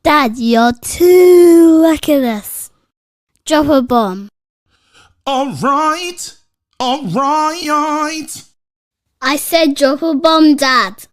Dad, you're too reckless. Drop a bomb. All right. I said drop a bomb, Dad.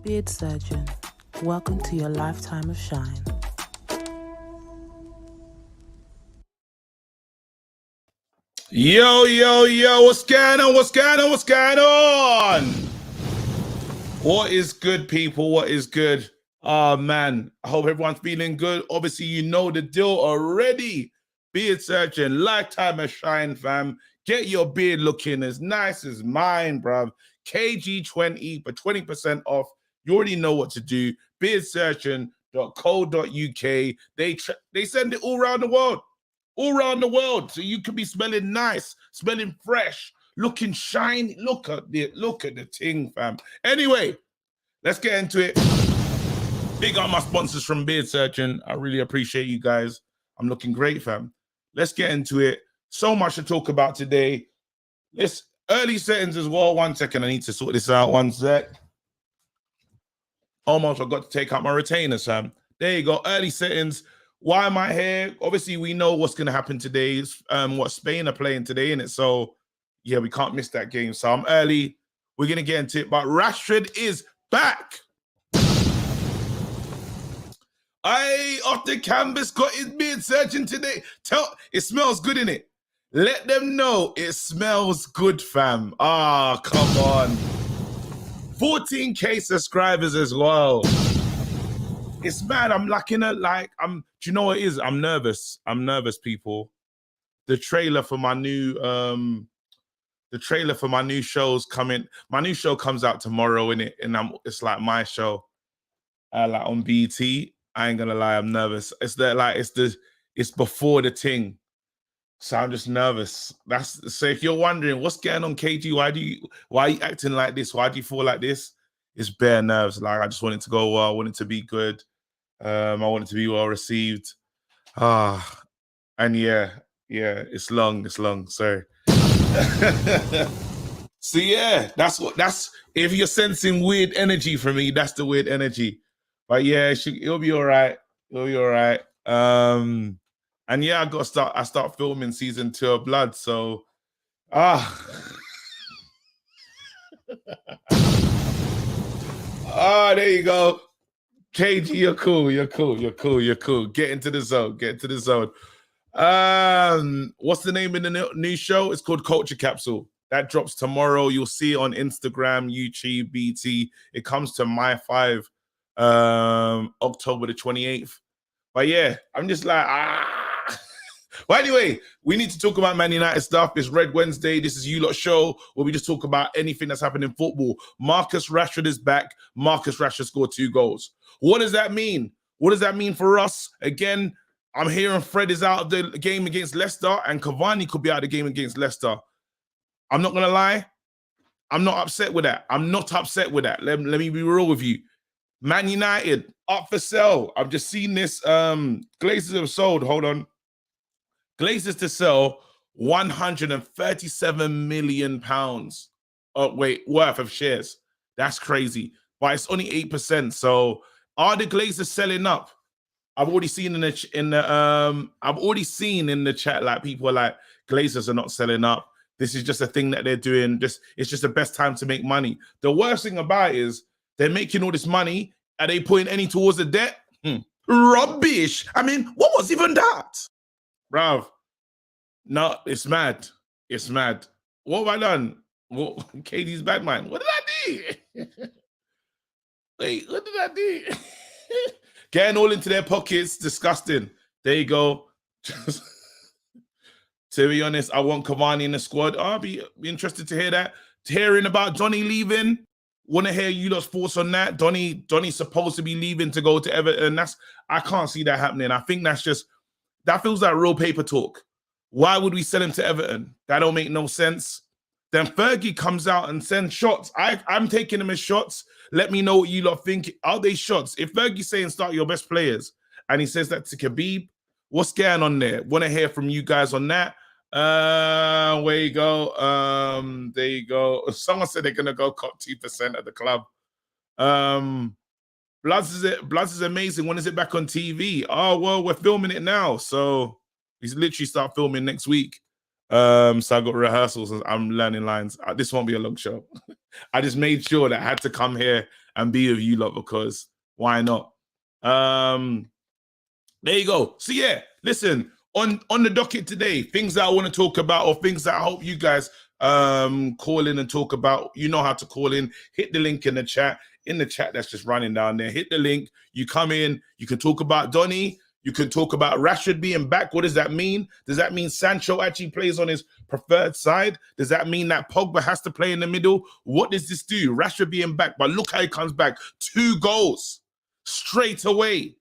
Beard surgeon, welcome to your lifetime of shine. Yo, what's going on? What is good, people? What is good? Man, I hope everyone's feeling good. Obviously, you know the deal already. Beard surgeon, lifetime of shine, fam. Get your beard looking as nice as mine, bruv. KG20 for 20% off. You already know what to do. Beardsurgeon.co.uk. They send it all around the world. All around the world, so you could be smelling nice, smelling fresh, looking shiny. Look at the thing, fam. Anyway, let's get into it. Big up my sponsors from Beard Surgeon. I really appreciate you guys. I'm looking great, fam. Let's get into it. So much to talk about today. Let's early settings as well. 1 second, I need to sort this out. 1 sec. Almost forgot to take out my retainers, fam. There you go. Early settings. Why am I here? Obviously, we know what's going to happen today. What Spain are playing today, innit? So, yeah, we can't miss that game. So I'm early. We're going to get into it. But Rashford is back. Off the canvas, got his beard surgeon today. It smells good, innit? Let them know it smells good, fam. Ah, come on. 14K subscribers as well. It's mad. I'm lacking do you know what it is? I'm nervous. People. The trailer for my new show's coming. My new show comes out tomorrow, innit? And it's like my show. Like on BT. I ain't gonna lie, I'm nervous. It's before the thing. So I'm just nervous. So if you're wondering what's going on, KG, why are you acting like this? Why do you feel like this? It's bare nerves. Like I just want it to go well. I want it to be good. I want it to be well received. And yeah, it's long. Sorry. So yeah, that's if you're sensing weird energy from me, that's the weird energy. But yeah, it'll be all right. And yeah, I start filming season 2 of Blood. So there you go. KG, you're cool. Get into the zone. What's the name of the new show? It's called Culture Capsule. That drops tomorrow. You'll see it on Instagram, YouTube, BT. It comes to My 5, October the 28th. But yeah, I'm just like, Well, anyway, we need to talk about Man United stuff. It's Red Wednesday. This is You Lot Show, where we just talk about anything that's happened in football. Marcus Rashford is back. Marcus Rashford scored 2 goals. What does that mean? What does that mean for us? Again, I'm hearing Fred is out of the game against Leicester, and Cavani could be out of the game against Leicester. I'm not going to lie. I'm not upset with that. Let me be real with you. Man United, up for sale. I've just seen this. Glazers have sold. Hold on. Glazers to sell £137 million worth of shares. That's crazy. But it's only 8%. So are the Glazers selling up? I've already seen in the chat like people are like, Glazers are not selling up. This is just a thing that they're doing. It's just the best time to make money. The worst thing about it is they're making all this money. Are they putting any towards the debt? Rubbish. I mean, what was even that? Bruv. No, it's mad. What have I done? Katie's back, man. What did I do? Wait, what did I do? Getting all into their pockets. Disgusting. There you go. To be honest, I want Cavani in the squad. I'll be interested to hear that. Hearing about Donny leaving. Want to hear you lot's thoughts on that? Donny's supposed to be leaving to go to Everton. I can't see that happening. I think that feels like real paper talk. Why would we sell him to Everton? That don't make no sense. Then Fergie comes out and sends shots. I'm taking them as shots. Let me know what you lot think. Are they shots? If Fergie's saying start your best players and he says that to Khabib, what's going on there? Want to hear from you guys on that. Where you go? There you go. Someone said they're gonna go cut 2% of the club. Bloods is amazing. When is it back on TV? Oh well, we're filming it now, so he's literally start filming next week. So I got rehearsals and I'm learning lines. This won't be a long show. I just made sure that I had to come here and be with you lot because why not? There you go. So yeah, listen, on the docket today, things that I want to talk about or things that I hope you guys call in and talk about. You know how to call in. Hit the link in the chat. In the chat that's just running down there. Hit the link. You come in. You can talk about Donny. You can talk about Rashford being back. What does that mean? Does that mean Sancho actually plays on his preferred side? Does that mean that Pogba has to play in the middle? What does this do? Rashford being back, but look how he comes back. 2 goals straight away.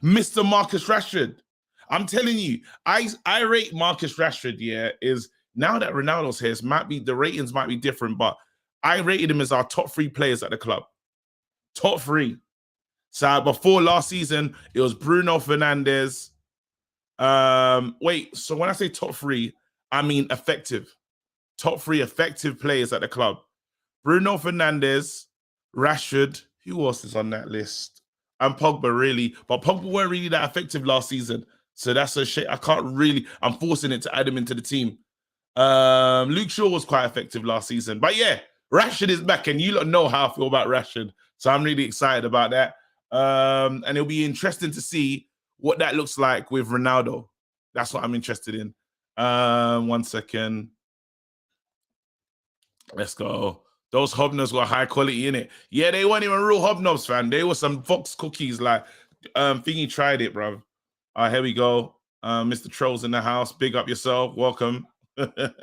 Mr. Marcus Rashford. I'm telling you, I rate Marcus Rashford, is now that Ronaldo's here, the ratings might be different, but I rated him as our top 3 players at the club. Top 3. So before last season, it was Bruno Fernandes. So when I say top 3, I mean effective. Top 3 effective players at the club. Bruno Fernandes, Rashford. Who else is on that list? And Pogba, really. But Pogba weren't really that effective last season. So that's a shit. I'm forcing it to add him into the team. Luke Shaw was quite effective last season. But yeah, Rashford is back, and you lot know how I feel about Rashford. So I'm really excited about that. And it'll be interesting to see what that looks like with Ronaldo. That's what I'm interested in. 1 second. Let's go. Those hobnobs were high quality in it. Yeah, they weren't even real hobnobs, fam. They were some Fox cookies. Like, Thingy tried it, bro. Here we go. Mr. Trolls in the house. Big up yourself. Welcome. There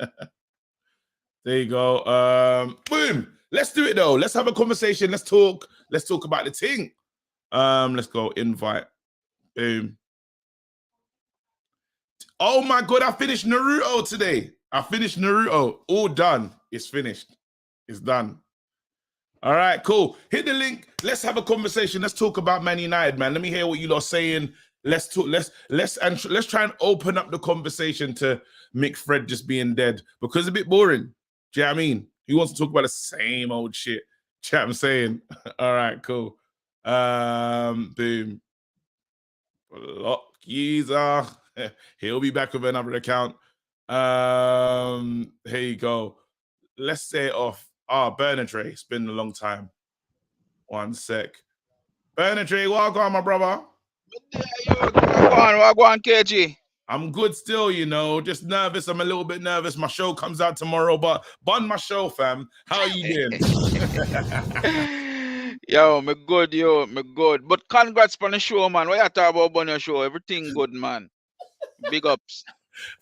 you go. Boom. Let's do it though. Let's have a conversation. Let's talk. Let's talk about the thing. Let's go. Invite. Boom. Oh my god, I finished Naruto today. All done. It's finished. It's done. All right, cool. Hit the link. Let's have a conversation. Let's talk about Man United, man. Let me hear what you lot are saying. Let's talk. Let's try and open up the conversation to Mick Fred just being dead because it's a bit boring. Do you know what I mean? He wants to talk about the same old shit. Do you know what I'm saying? All right, cool. Boom. Block user. He'll be back with another account. Here you go. Let's say it off. Bernard Ray. It's been a long time. 1 sec. Bernard Ray, welcome, my brother. Wagwan, KG. I'm good still, just nervous. I'm a little bit nervous. My show comes out tomorrow, but bun my show, fam. How are you doing? Me good. But congrats on the show, man. What you talk about on your show? Everything good, man. Big ups.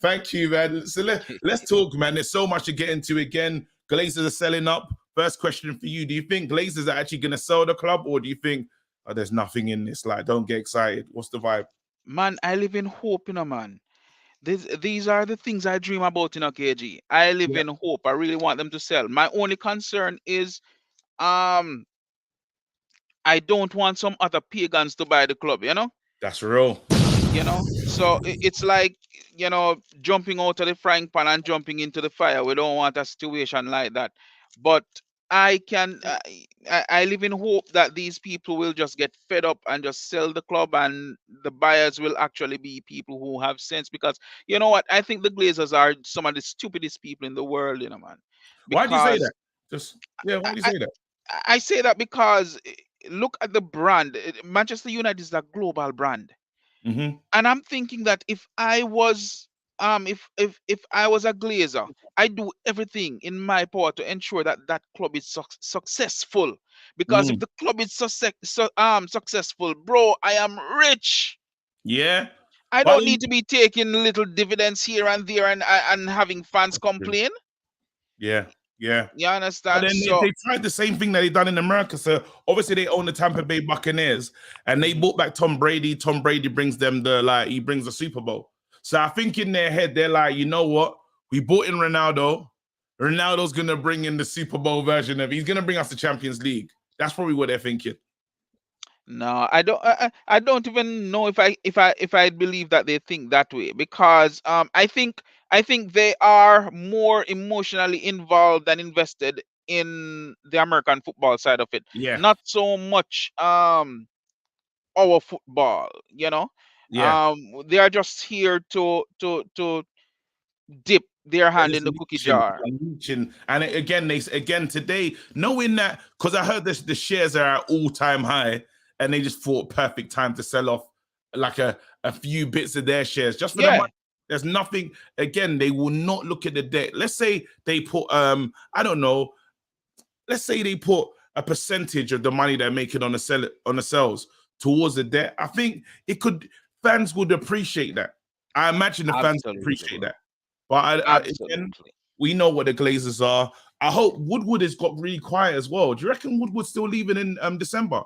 Thank you, man. So let's talk, man. There's so much to get into again. Glazers are selling up. First question for you. Do you think Glazers are actually going to sell the club, or do you think there's nothing in this? Like, don't get excited. What's the vibe? Man, I live in hope, man. These are the things I dream about, KG. I live in hope. I really want them to sell. My only concern is, I don't want some other pagans to buy the club, That's real. So it's like, jumping out of the frying pan and jumping into the fire. We don't want a situation like that. But I live in hope that these people will just get fed up and just sell the club, and the buyers will actually be people who have sense. Because you know what? I think the Glazers are some of the stupidest people in the world, man. Why do you say that? Why do you say that? I say that because look at the brand. Manchester United is a global brand. Mm-hmm. And I'm thinking that if I was if I was a Glazer, I do everything in my power to ensure that that club is successful. Because if the club is successful, bro, I am rich. Yeah. I But don't need to be taking little dividends here and there and having fans complain. yeah, yeah. You But understand? then So they tried the same thing that they done in America. So obviously they own the Tampa Bay Buccaneers, and they bought back Tom Brady. Tom Brady brings them he brings the Super Bowl. So I think in their head they're like, you know what? We bought in Ronaldo. Ronaldo's gonna bring in the Super Bowl version of. He's gonna bring us the Champions League. That's probably what they're thinking. no, I don't even know if I believe that they think that way, because I think they are more emotionally involved and invested in the American football side of it, Yeah, not so much our football, you know. yeah. They are just here to dip their They're hand just in the cookie leeching, jar. leeching. And again today, knowing that, because I heard the shares are at all-time high, and they just thought perfect time to sell off like a few bits of their shares just for the Yeah, money. There's nothing. Again, they will not look at the debt. Let's say they put I don't know. Let's say they put a percentage of the money they're making on the sales towards the debt. I think fans would appreciate that. I imagine the fans would absolutely, appreciate bro. that. But again, Absolutely. we know what the Glazers are. I hope Woodward has got really quiet as well. Do you reckon Woodward's still leaving in December?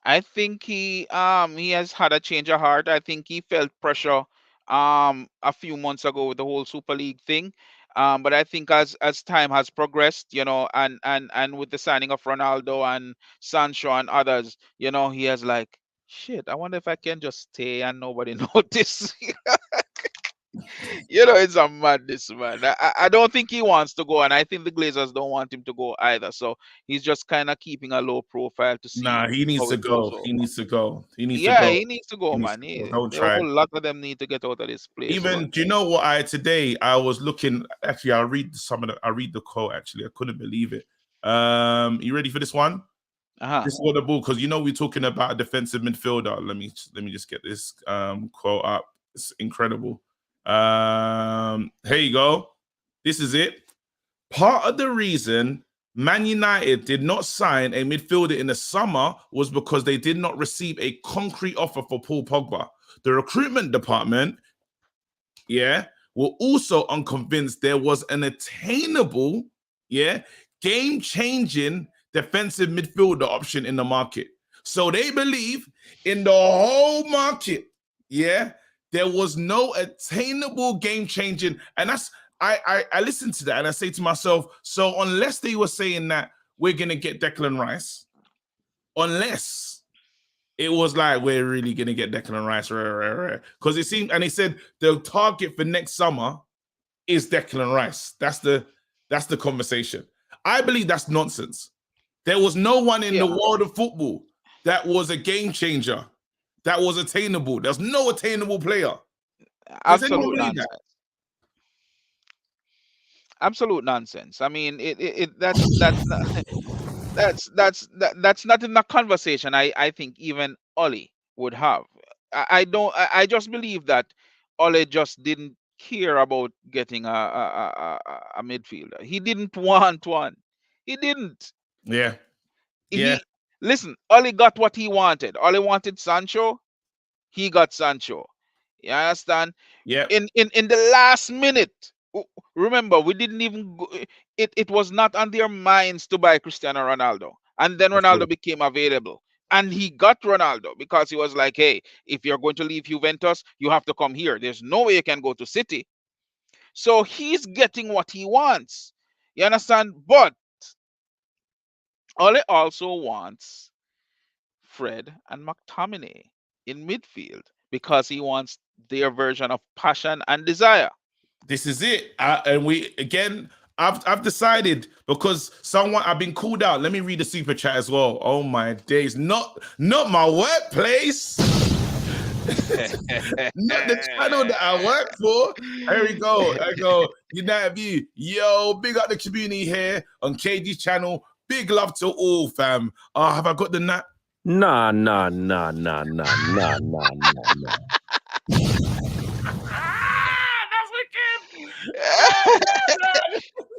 I think he has had a change of heart. I think he felt pressure a few months ago with the whole Super League thing. But I think as time has progressed, you know, and with the signing of Ronaldo and Sancho and others, you know, he has like, shit, I wonder if I can just stay and nobody notice. You know, it's a madness, man. I don't think he wants to go, and I think the Glazers don't want him to go either. So he's just kind of keeping a low profile to see Nah, he needs how to it goes go. over. He needs to go. He needs to Yeah, go. he needs to go, He needs man. to go. Don't The try. whole lot of them need to get out of this place, bro. Even, do you know what I was looking, actually I read the quote, actually. I couldn't believe it. You ready for this one? Uh-huh. This is what the ball, because we're talking about a defensive midfielder. Let me just get this quote up. It's incredible. Here you go. This is it. Part of the reason Man United did not sign a midfielder in the summer was because they did not receive a concrete offer for Paul Pogba. The recruitment department, were also unconvinced there was an attainable, game-changing defensive midfielder option in the market. So they believe in the whole market, there was no attainable game-changing, and that's I listen to that and I say to myself, so unless they were saying that we're gonna get Declan Rice, unless it was like we're really gonna get Declan Rice, because it seemed, and he said the target for next summer is Declan Rice. That's the conversation. I believe that's nonsense. There was no one in the world of football that was a game changer, that was attainable. There's no attainable player. Does anyone Absolute believe nonsense. that? Absolute nonsense. I mean, that's not, that's not in the conversation. I think even Ollie would have. I just believe that Ollie just didn't care about getting a midfielder. He didn't want one. He didn't. Yeah. He listen. Ollie got what he wanted. Ollie wanted Sancho. He got Sancho. You understand? Yeah. In the last minute. Remember, we didn't even go, it was not on their minds to buy Cristiano Ronaldo. And then Ronaldo became available. And he got Ronaldo because he was like, hey, if you're going to leave Juventus, you have to come here. There's no way you can go to City. So he's getting what he wants. You understand? But Ole also wants Fred and McTominay in midfield because he wants their version of passion and desire. This is it. And we again, I've decided, because I've been called out. Let me read the super chat as well. Oh my days, not my workplace. Not the channel that I work for. Here we go. I go, United View. Yo, big up the community here on KG's channel. Big love to all, fam. Have I got the nap? Nah.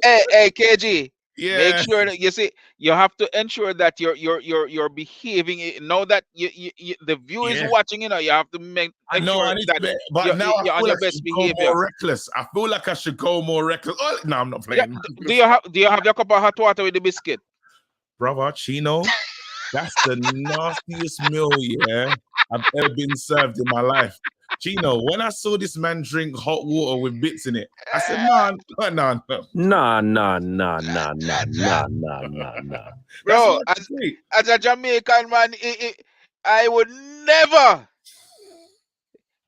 Hey, KG. Make Yeah, sure that you see you have to ensure that you're behaving. Now that the view is yeah. watching, you have to I know ensure I need to that be, but now I you're on feel your like I best should go behavior. more reckless. I feel like I should go more reckless. Oh, no, I'm not Yeah. playing. Do you have your cup of hot water with the biscuit? Brother, Chino, that's the nastiest meal, yeah, I've ever been served in my life. Chino, when I saw this man drink hot water with bits in it, I said, no, no, no, no. Nah. That's Bro, what I say. as a Jamaican man, I would never.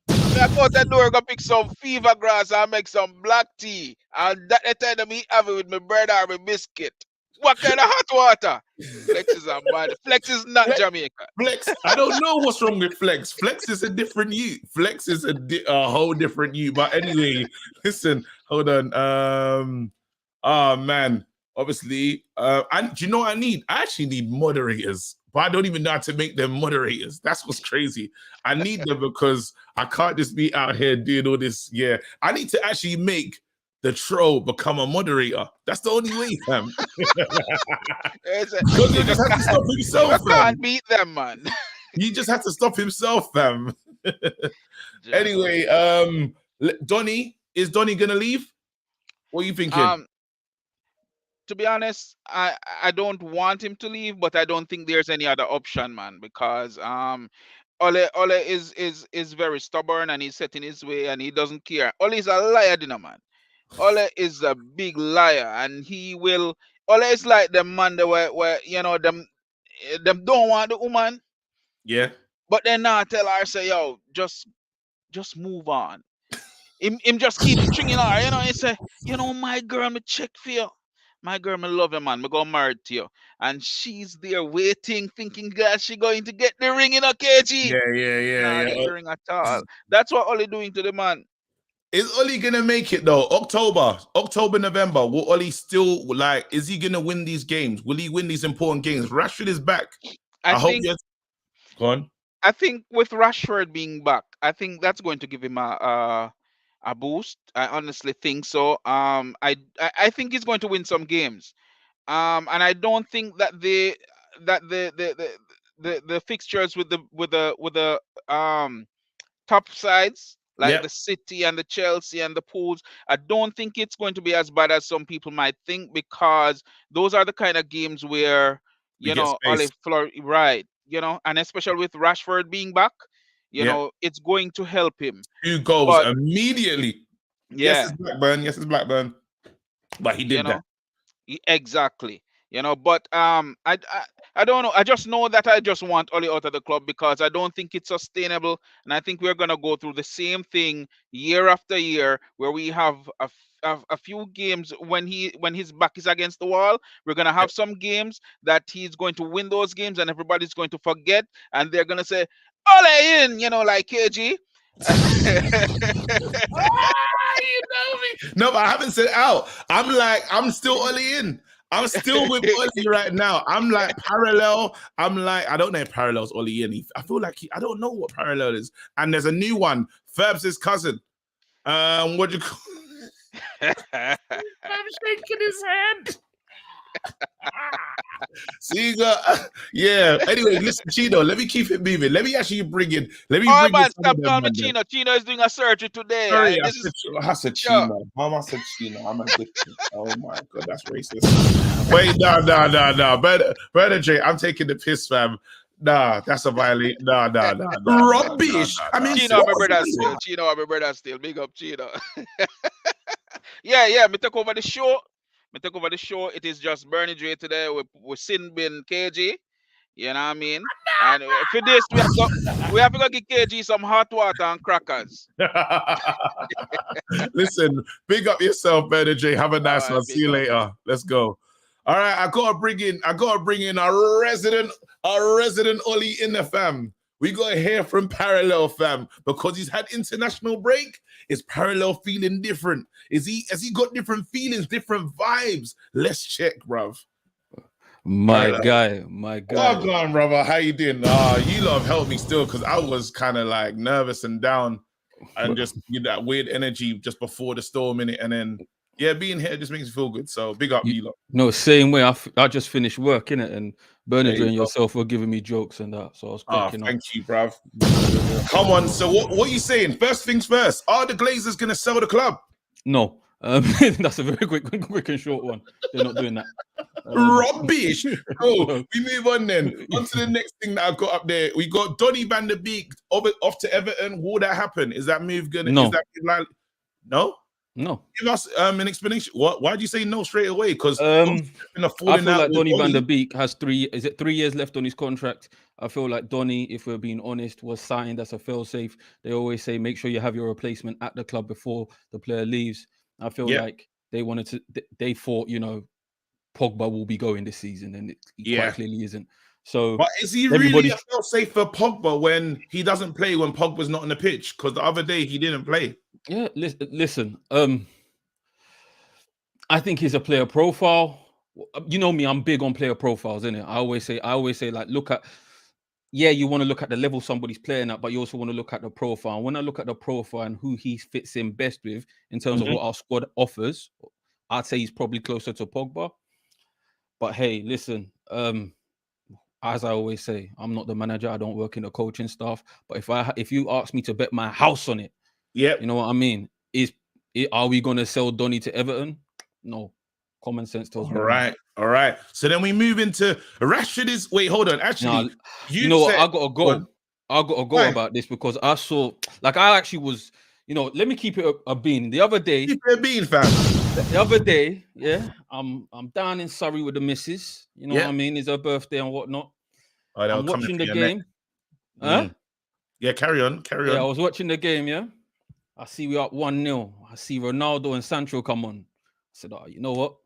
I go to the door, go pick some fever grass and make some black tea. And that the time that me have it with my bread or my biscuit. What kind of hot water? Flex is a man. Flex is not Flex, Jamaica. Flex, I don't know what's wrong with Flex. Flex is a different you. Flex is a whole different you. But anyway, listen, hold on. Oh man, obviously, and do you know what I need? I actually need moderators, but I don't even know how to make them moderators. That's what's crazy. I need them because I can't just be out here doing all this. Yeah, I need to actually make the troll become a moderator. That's the only way, fam. Because you just have to stop You himself, fam. can't beat them, man. You just have to stop himself, fam. Anyway, Donny, is Donny gonna leave? What are you thinking? To be honest, I don't want him to leave, but I don't think there's any other option, man, because Ole is very stubborn and he's set in his way and he doesn't care. Ole is a liar, man. Ole is a big liar, and he will. Ole is like the man that where them don't want the woman, Yeah. but then now tell her say, yo, just move on. Him just keep stringing her, he say, my girl, me check for you. My girl, me love you, man. Me go married to you. And she's there waiting, thinking that she going to get the ring in a KG. Yeah. Not get the ring at all. That's what Ole doing to the man. Is Oli gonna make it though? October, November. Will Oli still is he gonna win these games? Will he win these important games? Rashford is back. I hope you're go on. I think with Rashford being back, I think that's going to give him a boost. I honestly think so. I think he's going to win some games. And I don't think that the fixtures with the top sides like the City and the Chelsea and the Pools, I don't think it's going to be as bad as some people might think, because those are the kind of games where Olive Fleur, right, and especially with Rashford being back, it's going to help him. 2 goals immediately. Yeah. Yes, it's Blackburn. But he did that. Exactly. But I don't know. I just know that I just want Oli out of the club because I don't think it's sustainable, and I think we're gonna go through the same thing year after year, where we have a few games when his back is against the wall. We're gonna have some games that he's going to win those games, and everybody's going to forget, and they're gonna say Ole in, like KG. You know me. No, but I haven't said out. I'm still Oli in. I'm still with Oli right now. I'm like parallel. I don't know if parallel's Oli in. I feel like I don't know what parallel is. And there's a new one. Ferbs' cousin. What do you call I'm shaking his head. See, yeah. Anyway, listen, Chino, let me keep it moving. Let me actually bring in. Stop calling me Chino. Chino is doing a surgery today. Sorry, I said Chino. Mama said Chino. I'm addicted. Oh my god, that's racist. Wait, no. Brother J, I'm taking the piss, fam. Nah, that's a violation. Nah. Rubbish. I mean, Chino, my brother still. Chino, my brother still. Big up, Chino. Yeah. Me take over the show. It is just Bernie J today with Sinbin KG. You know what I mean? And for this, we have to go give KG some hot water and crackers. Listen, big up yourself, Bernie J. Have a nice one. See you later. Let's go. All right, I gotta bring in our resident Oli in the fam. We gotta hear from Parallel, fam, because he's had international break. Is Parallel feeling different? Has he got different feelings, different vibes? Let's check, bruv. My guy. Well on, brother. How you doing? You lot have helped me still, because I was kind of like nervous and down and just that weird energy just before the storm in it, and then Yeah, being here just makes me feel good. So big up, you lot. No, same way. I just finished work, innit? And Bernard There you and go. yourself were giving me jokes and that. So I was cracking up. Thank you, bruv. Come on. So what are you saying? First things first. Are the Glazers going to sell the club? No. That's a very quick and short one. They're not doing that. Rubbish. Oh, we move on then. On to the next thing that I've got up there. We got Donny van der Beek off to Everton. Will that happen? Is that move gonna? No. Is that like? No. No. Give us an explanation. Why do you say no straight away? Because I feel like Donny van der Beek has 3 years left on his contract. I feel like Donny, if we're being honest, was signed as a fail-safe. They always say make sure you have your replacement at the club before the player leaves. I feel like they thought, you know, Pogba will be going this season, and he quite clearly isn't. So, but is he really a fail-safe for Pogba when he doesn't play when Pogba's not on the pitch? Because the other day he didn't play. Yeah, listen. I think he's a player profile. You know me, I'm big on player profiles, innit? I always say, like, look at. Yeah, you want to look at the level somebody's playing at, but you also want to look at the profile. And when I look at the profile and who he fits in best with in terms of what our squad offers, I'd say he's probably closer to Pogba. But hey, listen, as I always say, I'm not the manager. I don't work in the coaching staff. But if you ask me to bet my house on it, you know what I mean? Are we going to sell Donny to Everton? No. Common sense tells me. All right. So then we move into Rashford is. Wait, hold on. Actually, you know what? I got to go. I got to go about this because I saw, like, I actually was, you know, let me keep it a bean. The other day, keep it a bean, fam. The other day, I'm down in Surrey with the missus. You know what I mean? It's her birthday and whatnot. I'm watching the game. Huh? Yeah, carry on. Yeah, I was watching the game. Yeah, I see we up 1-0. I see Ronaldo and Sancho come on. I said, "Oh, you know what?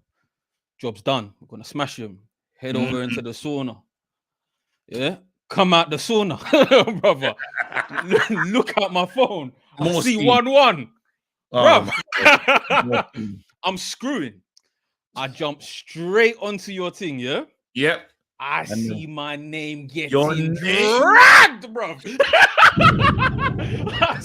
Job's done. We're gonna smash him. Head over into the sauna. Yeah, come out the sauna, brother. Look at my phone. I see 1-1. Bruv. I'm screwing. I jump straight onto your thing, yeah? Yep. I see my name getting dragged, bro. I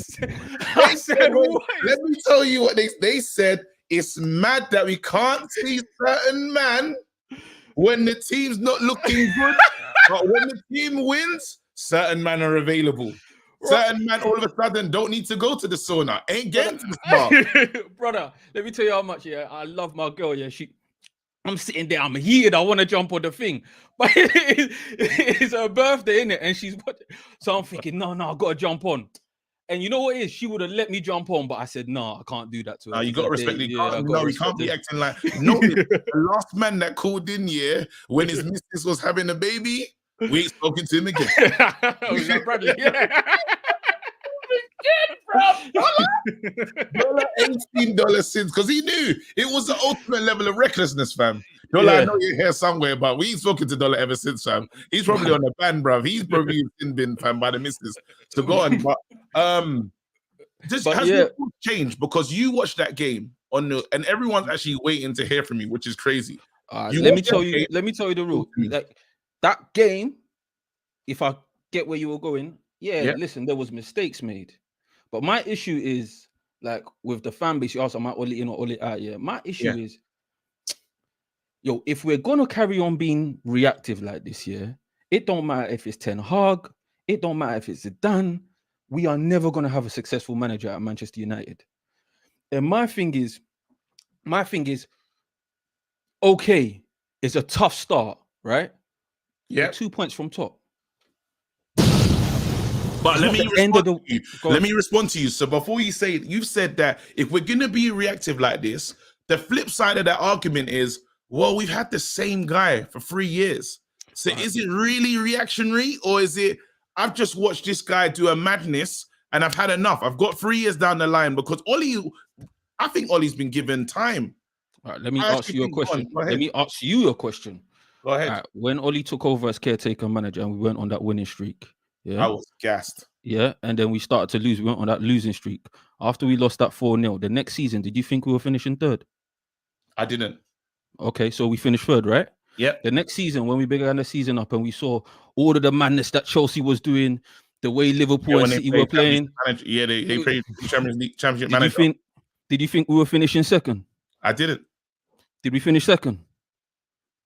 said, let me tell you what they said. It's mad that we can't see certain man when the team's not looking good, but when the team wins, certain man are available. Certain man all of a sudden don't need to go to the sauna. Ain't getting to the spa. Brother, let me tell you how much, I love my girl, I'm sitting there, I'm heated, I want to jump on the thing. But it's her birthday, innit? And she's watching. So I'm thinking, no, I got to jump on. And you know what it is? She would have let me jump on, but I said, no, I can't do that to her. You got to respect it. No, we can't be acting like... No, the last man that called in, when his missus was having a baby, we ain't spoken to him again. Was that Bradley? $18 since, because he knew it was the ultimate level of recklessness, fam. I know you're here somewhere, but we ain't spoken to Dollar ever since, fam. He's probably on the ban, bruv. He's probably in bin, fam, by the missus. So go on, but has your thoughts changed because you watched that game and everyone's actually waiting to hear from you, which is crazy. Let me tell you the rule. Like that game, if I get where you were going, listen, there was mistakes made. But my issue is, like, with the fan base, you ask, am I all in or all out? Yeah. My issue is, if we're going to carry on being reactive like this, it don't matter if it's Ten Hag, it don't matter if it's Zidane, we are never going to have a successful manager at Manchester United. And my thing is, okay, it's a tough start, right? Yeah. 2 points from top. But let me respond to you. So before you say it, you've said that if we're going to be reactive like this, the flip side of that argument is, well, we've had the same guy for 3 years. So is it really reactionary, or is it, I've just watched this guy do a madness and I've had enough. I've got 3 years down the line because I think Ollie's been given time. All right, let me ask you a question. Let me ask you a question. Go ahead. Right, when Ollie took over as caretaker manager and we went on that winning streak, I was gassed. Yeah, and then we started to lose. We went on that losing streak. After we lost that 4-0, the next season, did you think we were finishing third? I didn't. Okay, so we finished third, right? Yeah. The next season, when we began the season up and we saw all of the madness that Chelsea was doing, the way Liverpool and City were playing. They played Champions League, Championship manager. Did you think we were finishing second? I didn't. Did we finish second?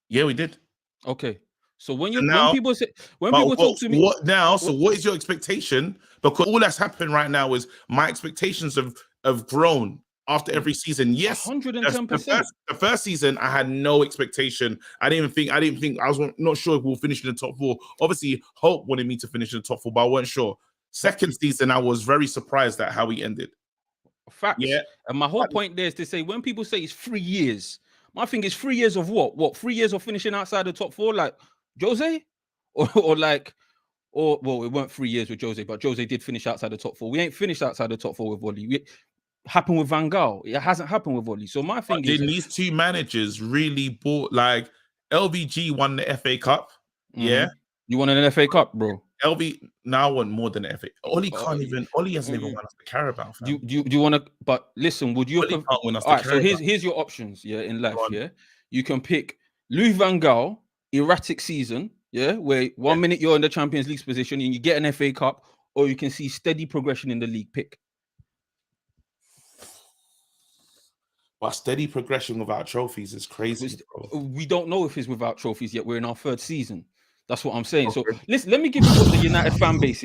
Yeah, we did. Okay. So when people say But talk to me, what now? So what is your expectation? Because all that's happened right now is my expectations have grown after every season. Yes, 110%. the first season I had no expectation. I didn't think I was not sure if we'll finish in the top 4. Obviously, Hope wanted me to finish in the top 4, but I wasn't sure. Second season, I was very surprised at how we ended. Facts. Yeah. And my whole point there is to say when people say it's 3 years, my thing is 3 years of what? What 3 years of finishing outside the top 4, like Jose, or well, it weren't 3 years with Jose, but Jose did finish outside the top 4. We ain't finished outside the top 4 with Wally. It happened with Van Gaal. It hasn't happened with Wally. So my thing is, these two managers really bought, like, LVG won the FA Cup. Yeah, you wanted an FA Cup, bro. LV now want more than FA. Ollie can't even. Ollie hasn't even won us the Carabao. Do you want to? But listen, would you? Ollie can't win us All right. the So Carabao. here's your options. Yeah, in life. Yeah, you can pick Louis Van Gaal, erratic season. Yeah, where 1 minute you're in the Champions League position and you get an FA Cup, or you can see steady progression in the league. Pick. But steady progression without trophies is crazy, bro. We don't know if it's without trophies yet. We're in our 3rd season. That's what I'm saying. Okay. So listen, let me give you what the United fan base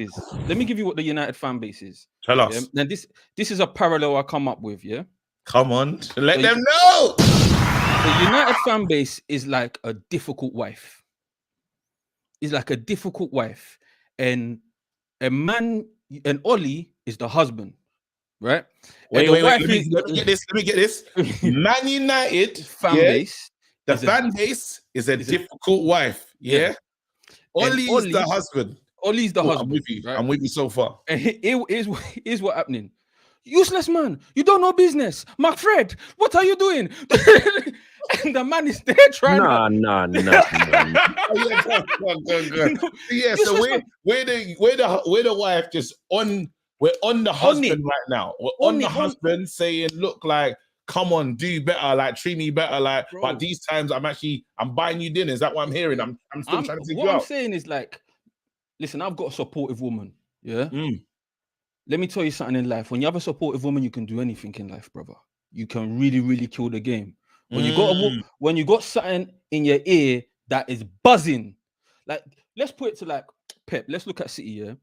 is. Tell us. Yeah? Now this is a parallel I come up with. Yeah. Come on, let them know. The United fan base is like a difficult wife. Is like a difficult wife, and a man, and Ollie is the husband, right? Wait, let me get this. Man United fan base. The fan base is a difficult wife. Yeah. Ollie's the husband. Ollie's the husband. I'm with you. Right? I'm with you so far. And here's what happening. Useless man, you don't know business. McFred, what are you doing? And the man is there trying. Nah. Yeah, so we're the wife just on. We're on the husband right now. We're on the husband saying, "Look, like, come on, do better, like, treat me better, like." Bro. But these times, I'm buying you dinner. Is that what I'm hearing? I'm still trying to figure out. What I'm saying is, like, listen, I've got a supportive woman. Yeah. Let me tell you something in life. When you have a supportive woman, you can do anything in life, brother. You can really, really kill the game. When you got something in your ear that is buzzing, like, let's put it to, like, Pep. Let's look at City. Yeah,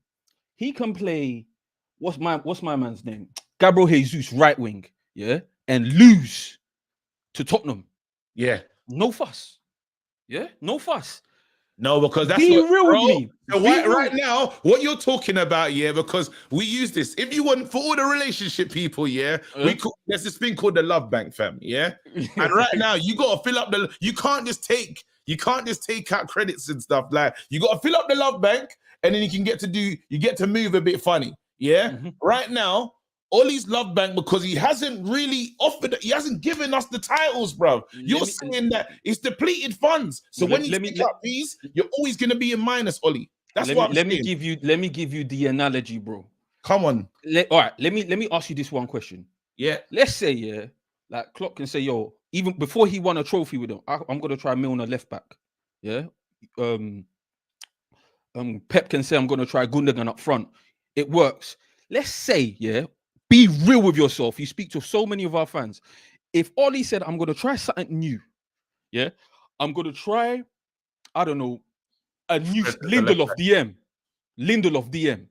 he can play. What's my man's name? Gabriel Jesus, right wing. Yeah, and lose to Tottenham. Yeah, no fuss. Yeah, no fuss. No, because that's be real with me. Right now, what you're talking about, yeah, because we use this. If you want, for all the relationship people, yeah, there's this thing called the love bank, fam, yeah. And right now, you gotta fill up you can't just take out credits and stuff. Like, you gotta fill up the love bank, and then you get to move a bit funny, yeah. Right now, Ollie's love bank, because he hasn't really he hasn't given us the titles, bro. You're saying that it's depleted funds. So when you pick up these, you're always gonna be in minus, Ollie. That's what I'm saying. Let me give you the analogy, bro. Come on. All right, let me ask you this one question. Yeah. Let's say, yeah, like, Klopp can say, yo, even before he won a trophy with him, I'm gonna try Milner left back. Yeah. Pep can say, I'm gonna try Gundogan up front. It works. Let's say, yeah, be real with yourself. You speak to so many of our fans. If Ollie said, I'm going to try something new, yeah, I'm going to try, I don't know, a new Lindelof DM.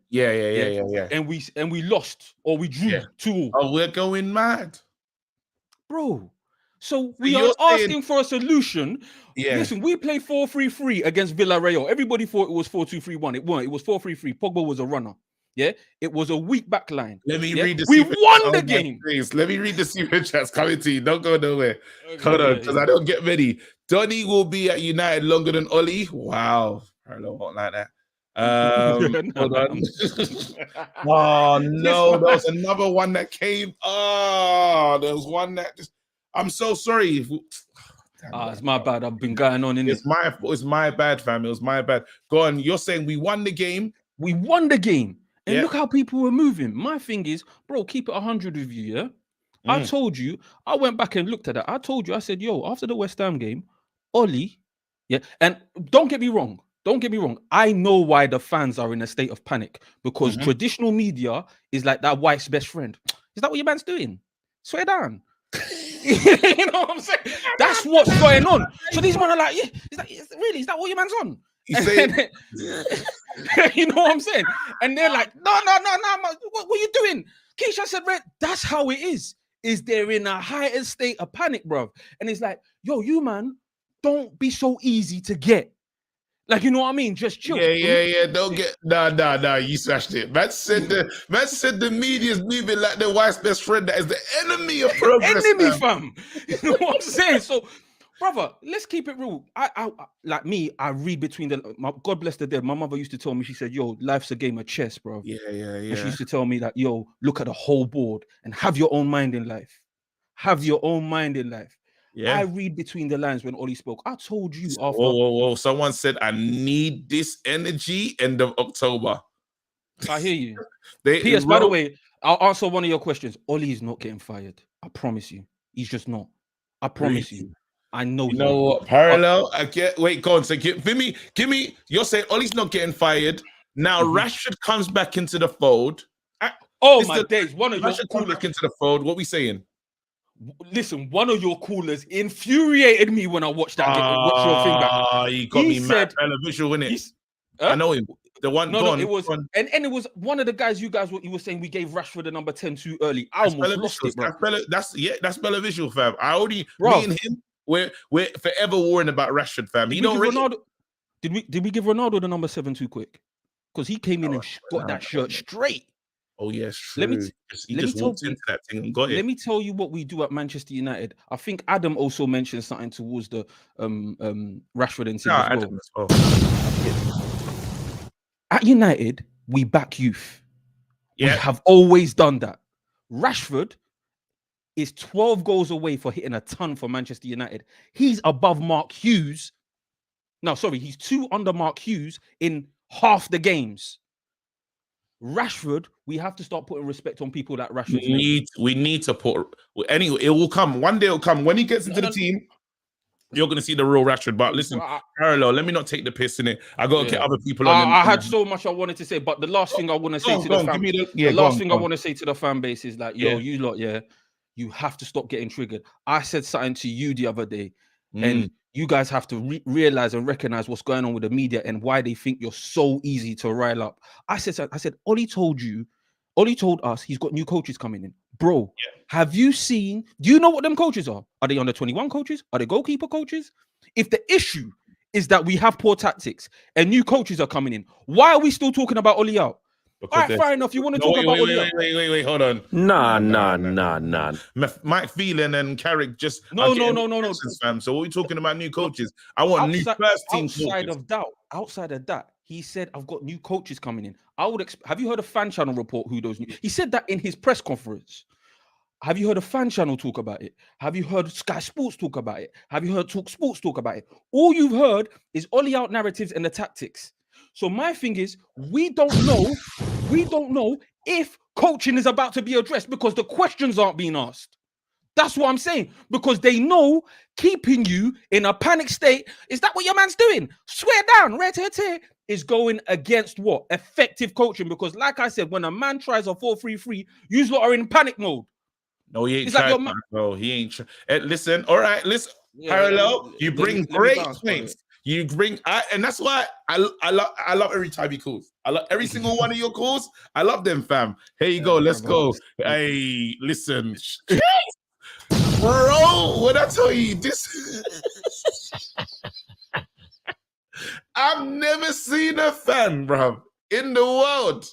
Yeah. And we lost, or we drew 2-2. Oh, we're going mad, bro. So we are asking for a solution. Yeah. Listen, we played 4-3-3 against Villarreal. Everybody thought it was 4-2-3-1. It weren't. It was 4-3-3. Pogba was a runner. Yeah, it was a weak back line. Let me read the we won the game. Let me read the super chats coming to you. Don't go nowhere. Hold on, because I don't get many. Donny will be at United longer than Ollie. Wow. I don't want like that. Hold on. Oh no, there was another one that came. Oh, there was one that just. I'm so sorry. It's my bad. I've been going on in it. It's my bad, fam. It was my bad. Go on. You're saying we won the game. We won the game. And look how people were moving. My thing is, bro, keep it 100 with you, yeah? I told you, I went back and looked at that. I told you, I said, yo, after the West Ham game, Ollie, yeah, and don't get me wrong. I know why the fans are in a state of panic, because traditional media is like that wife's best friend. Is that what your man's doing? Swear down. You know what I'm saying? That's what's going on. So these men are like, yeah, is that what your man's on? You say, You know what I'm saying? And they're like, no, what are you doing? Keisha said, Red, that's how it is. Is they're in a heightened state of panic, bro. And it's like, yo, you man, don't be so easy to get. Like, you know what I mean? Just chill. yeah. Don't get nah. You smashed it. Man said the media's moving like their wife's best friend. That is the enemy of progress. Enemy, fam. You know what I'm saying? So, brother, let's keep it real. I like me. I read between God bless the dead. My mother used to tell me. She said, "Yo, life's a game of chess, bro." Yeah. And she used to tell me that, "Yo, look at the whole board and have your own mind in life. Have your own mind in life." Yeah. I read between the lines when Ollie spoke. I told you after. Whoa. Someone said, I need this energy end of October. I hear you. P.S. By the way, I'll answer one of your questions. Ollie is not getting fired. I promise you. He's just not. I promise you. I know. You know what? Parallel. Wait, go on. So give me. You're saying Ollie's not getting fired. Now Rashford comes back into the fold. Oh my days. One of your Rashford comes back into the fold. What we saying? Listen, one of your callers infuriated me when I watched that. Watch your thing back. You got me mad. Visual, innit? I know him. The one. It was, and it was one of the guys. You guys, you were saying we gave Rashford the number 10 too early. I almost lost it, bro. That's Bella Visual, fam. Me and him, we're forever worrying about Rashford, fam. Did we give Ronaldo the number 7 too quick? Because he came in and got that shirt straight. Oh yes, true. Let me walked into that thing and got it. Let me tell you what we do at Manchester United. I think Adam also mentioned something towards the Rashford incident as well. At United, we back youth. Yeah. We have always done that. Rashford is 12 goals away for hitting a ton for Manchester United. He's above Mark Hughes. No, sorry, he's 2 under Mark Hughes in half the games. Rashford, we have to start putting respect on people that Rashford. We need to put. Anyway, it will come. One day it'll come. When he gets into the team, you're going to see the real Rashford. But listen, Parallel, let me not take the piss in it. I got to get other people on. I had so much I wanted to say, but the last thing I want to say to the fan base, the last thing I want to say to the fan base is like, yo, you lot, you have to stop getting triggered. I said something to you the other day, and you guys have to realize and recognize what's going on with the media and why they think you're so easy to rile up. I said, Ollie told us he's got new coaches coming in. Bro, have you seen, do you know what them coaches are? Are they under 21 coaches? Are they goalkeeper coaches? If the issue is that we have poor tactics and new coaches are coming in, why are we still talking about Ollie out? All right, fair enough. You want to talk about Ollie out? Wait, hold on. Nah. Mike Phelan and Carrick just no. Fam. So what are we talking about new coaches? I want new first team Outside of that, he said, I've got new coaches coming in. Have you heard a fan channel report who those new? He said that in his press conference. Have you heard a fan channel talk about it? Have you heard Sky Sports talk about it? Have you heard Talk Sports talk about it? All you've heard is Ollie out narratives and the tactics. So my thing is, we don't know if coaching is about to be addressed because the questions aren't being asked. That's what I'm saying. Because they know keeping you in a panic state, is that what your man's doing? Swear down, red hair is going against what? Effective coaching. Because like I said, when a man tries a 4-3-3, you lot are in panic mode. No, he ain't trying, bro. He ain't listen, all right, listen. Parallel, you bring great points. You bring, and that's why I love every time he calls. I love every single one of your calls. I love them, fam. Here you go. Let's go. Hey, listen, bro. What I tell you, this. I've never seen a fan, bro, in the world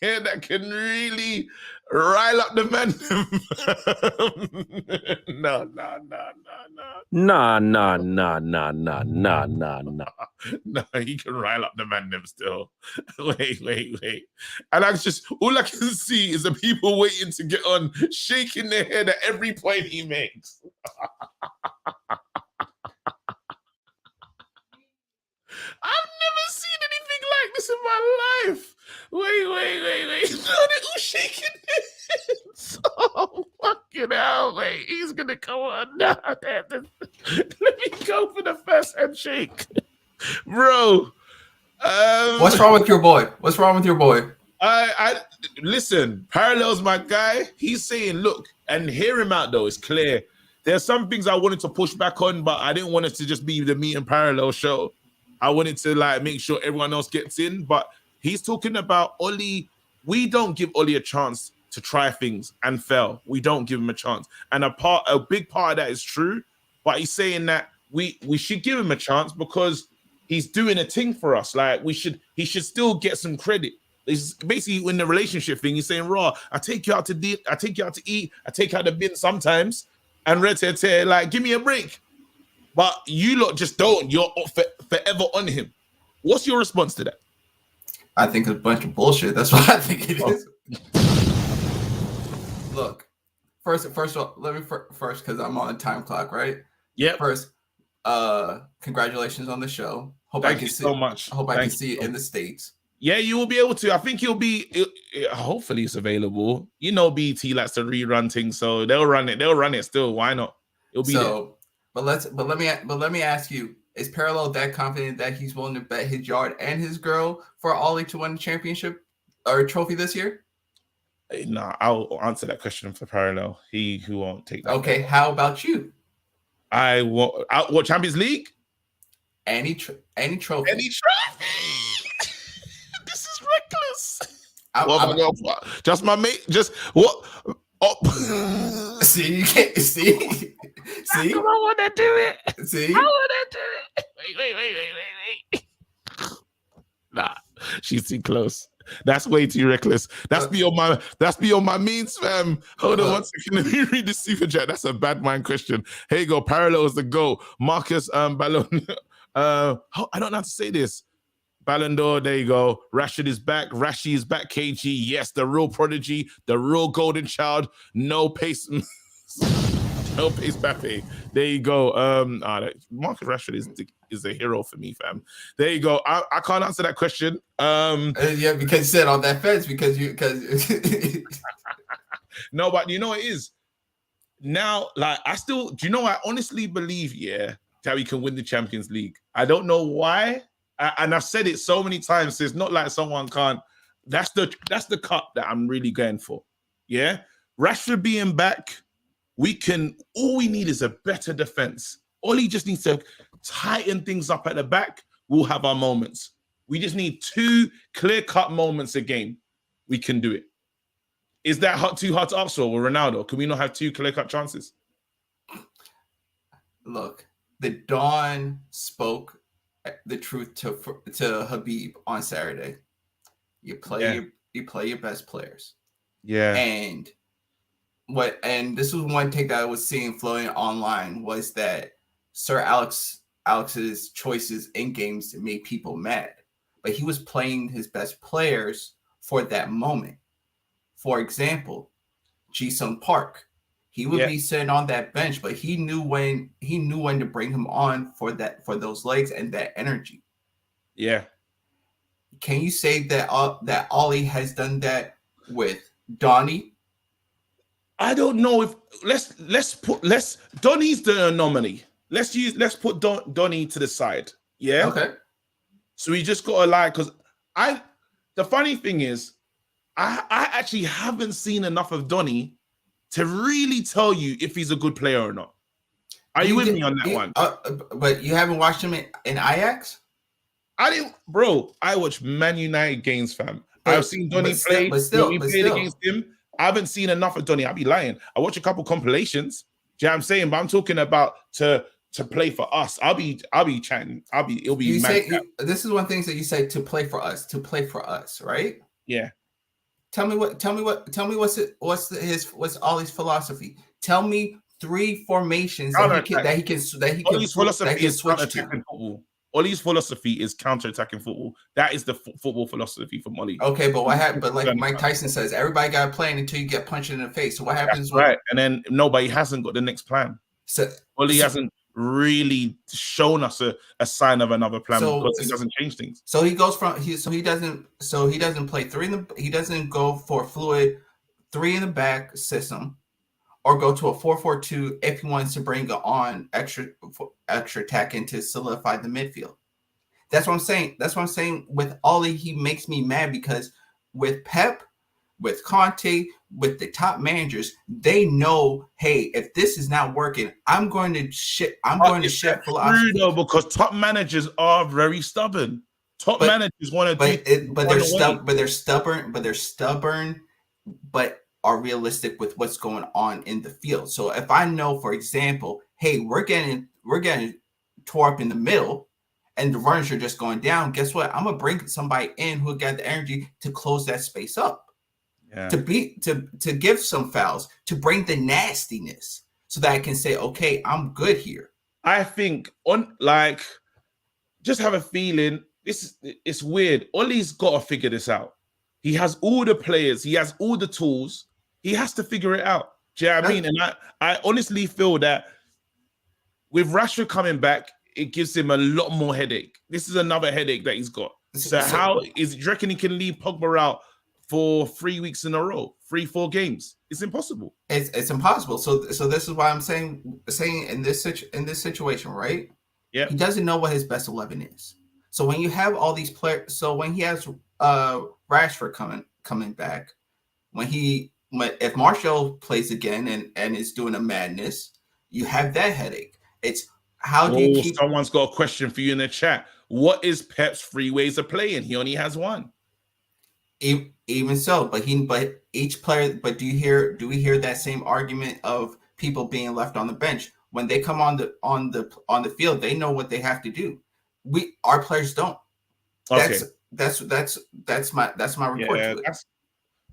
that can really rile up the man. No. No, he can rile up the man them still. Wait. And all I can see is the people waiting to get on, shaking their head at every point he makes. I've never seen anything like this in my life. Wait. No, they're all shaking their heads. Oh, fucking hell, wait. He's going to come on now. Let me go for the first handshake. Bro. What's wrong with your boy? I listen, Parallel's my guy. He's saying, look, and hear him out, though. It's clear. there's some things I wanted to push back on, but I didn't want it to just be the Me and Parallel show. I wanted to like make sure everyone else gets in, but he's talking about Oli. We don't give Oli a chance to try things and fail. We don't give him a chance. And a big part of that is true, but he's saying that we should give him a chance because he's doing a thing for us. Like he should still get some credit. It's basically in the relationship thing. He's saying, "Raw, I take you out to eat, I take you out the bin sometimes, and like give me a break." But you lot just don't. You're forever on him. What's your response to that? I think it's a bunch of bullshit. That's what I think it is. Look, first of all, let me first because I'm on a time clock, right? Yeah. First, congratulations on the show. Thank you so much. I hope I can see it in the States. Yeah, you will be able to. I think hopefully it's available. You know, BT likes to rerun things, so they'll run it still. Why not? It'll be there. But let me ask you: is Parallel that confident that he's willing to bet his yard and his girl for Ollie to win the championship or trophy this year? Nah, I'll answer that question for Parallel. He who won't take that. Okay, how about you? I want what Champions League? Any trophy. Any trophy? This is reckless. Just my mate. Just what? Oh. See, you can't see. See, I want to do it. See, I want to do it. Wait. Nah, she's too close. That's way too reckless. That's beyond my means, fam. Hold on 1 second. Let me read the super chat. That's a bad mind question. Here you go. Parallel is the goal. Marcus Ballon. I don't know how to say this. Ballon d'Or, there you go. Rashford is back. Rashi is back. KG, yes, the real prodigy, the real golden child. No pace. No pace Mbappe. There you go. Marcus Rashford is a hero for me, fam. There you go. I can't answer that question. Yeah, because you said on that fence because No, but you know it is. Now, like do you know I honestly believe, that we can win the Champions League. I don't know why. And I've said it so many times, so it's not like someone can't. That's the cup that I'm really going for. Yeah. Rashford being back, all we need is a better defense. All he just needs to tighten things up at the back. We'll have our moments. We just need 2 clear-cut moments a game. We can do it. Is that too hard to ask for with Ronaldo? Can we not have 2 clear-cut chances? Look, the Dawn spoke the truth to Habib on Saturday. You play your best players. Yeah. And this was one take that I was seeing floating online was that Sir Alex's choices in games made people mad. But he was playing his best players for that moment. For example, Ji-Sung Park. He would be sitting on that bench, but he knew when to bring him on for those legs and that energy. Yeah. Can you say that that Ollie has done that with Donny? I don't know if Donny's the anomaly. Let's put Donny to the side. Yeah. Okay. So we just gotta because the funny thing is, I actually haven't seen enough of Donny to really tell you if he's a good player or not. Are you with me on that one? But you haven't watched him in Ajax? I didn't, bro. I watch Man United games, fam. I've seen Donny play. But we played against him. I haven't seen enough of Donny. I'll be lying. I watch a couple compilations. Do you know what I'm saying? But I'm talking about to play for us. I'll be chatting. It'll be. This is one thing that you say to play for us, right? Yeah. Tell me what's Ollie's philosophy? Tell me 3 formations that he can switch to. Football. Ollie's philosophy is counter-attacking football. That is the football philosophy from Ollie. Okay, but what happened? But like Mike Tyson says, everybody got a plan until you get punched in the face. So what happens? Right, and then nobody hasn't got the next plan. So Ollie hasn't really shown us a sign of another plan because he doesn't change things. So he goes he doesn't play 3 he doesn't go for a fluid 3 in the back system, or go to a 4-4-2 if he wants to bring on extra attacking to solidify the midfield. That's what I'm saying. With Ollie, he makes me mad because with Pep, with Conte, with the top managers, they know, hey, if this is not working, I'm going to shift. I'm going to shift philosophy. True though, because top managers are very stubborn. Top managers want to do, but they're stubborn, but are realistic with what's going on in the field. So if I know, for example, hey, we're getting tore up in the middle, and the runners are just going down, guess what? I'm gonna bring somebody in who got the energy to close that space up, to give some fouls, to bring the nastiness, so that I can say, okay, I'm good here. I think just have a feeling. It's weird. Ollie's got to figure this out. He has all the players. He has all the tools. He has to figure it out. Do you know what I mean? And I honestly feel that with Rashford coming back, it gives him a lot more headache. This is another headache that he's got. So how do you reckon he can leave Pogba out for 3 weeks in a row, 3-4 games? It's impossible. It's impossible. So this is why I'm saying in this situation, right? Yeah. He doesn't know what his best 11 is. So when you have all these players, so when he has Rashford coming back, if Martial plays again and is doing a madness, you have that headache. It's how do you keep? Someone's got a question for you in the chat. What is Pep's 3 ways of playing? He only has one. Even so, but each player. But do we hear that same argument of people being left on the bench when they come on the field? They know what they have to do. Our players don't. Okay. That's my report to it.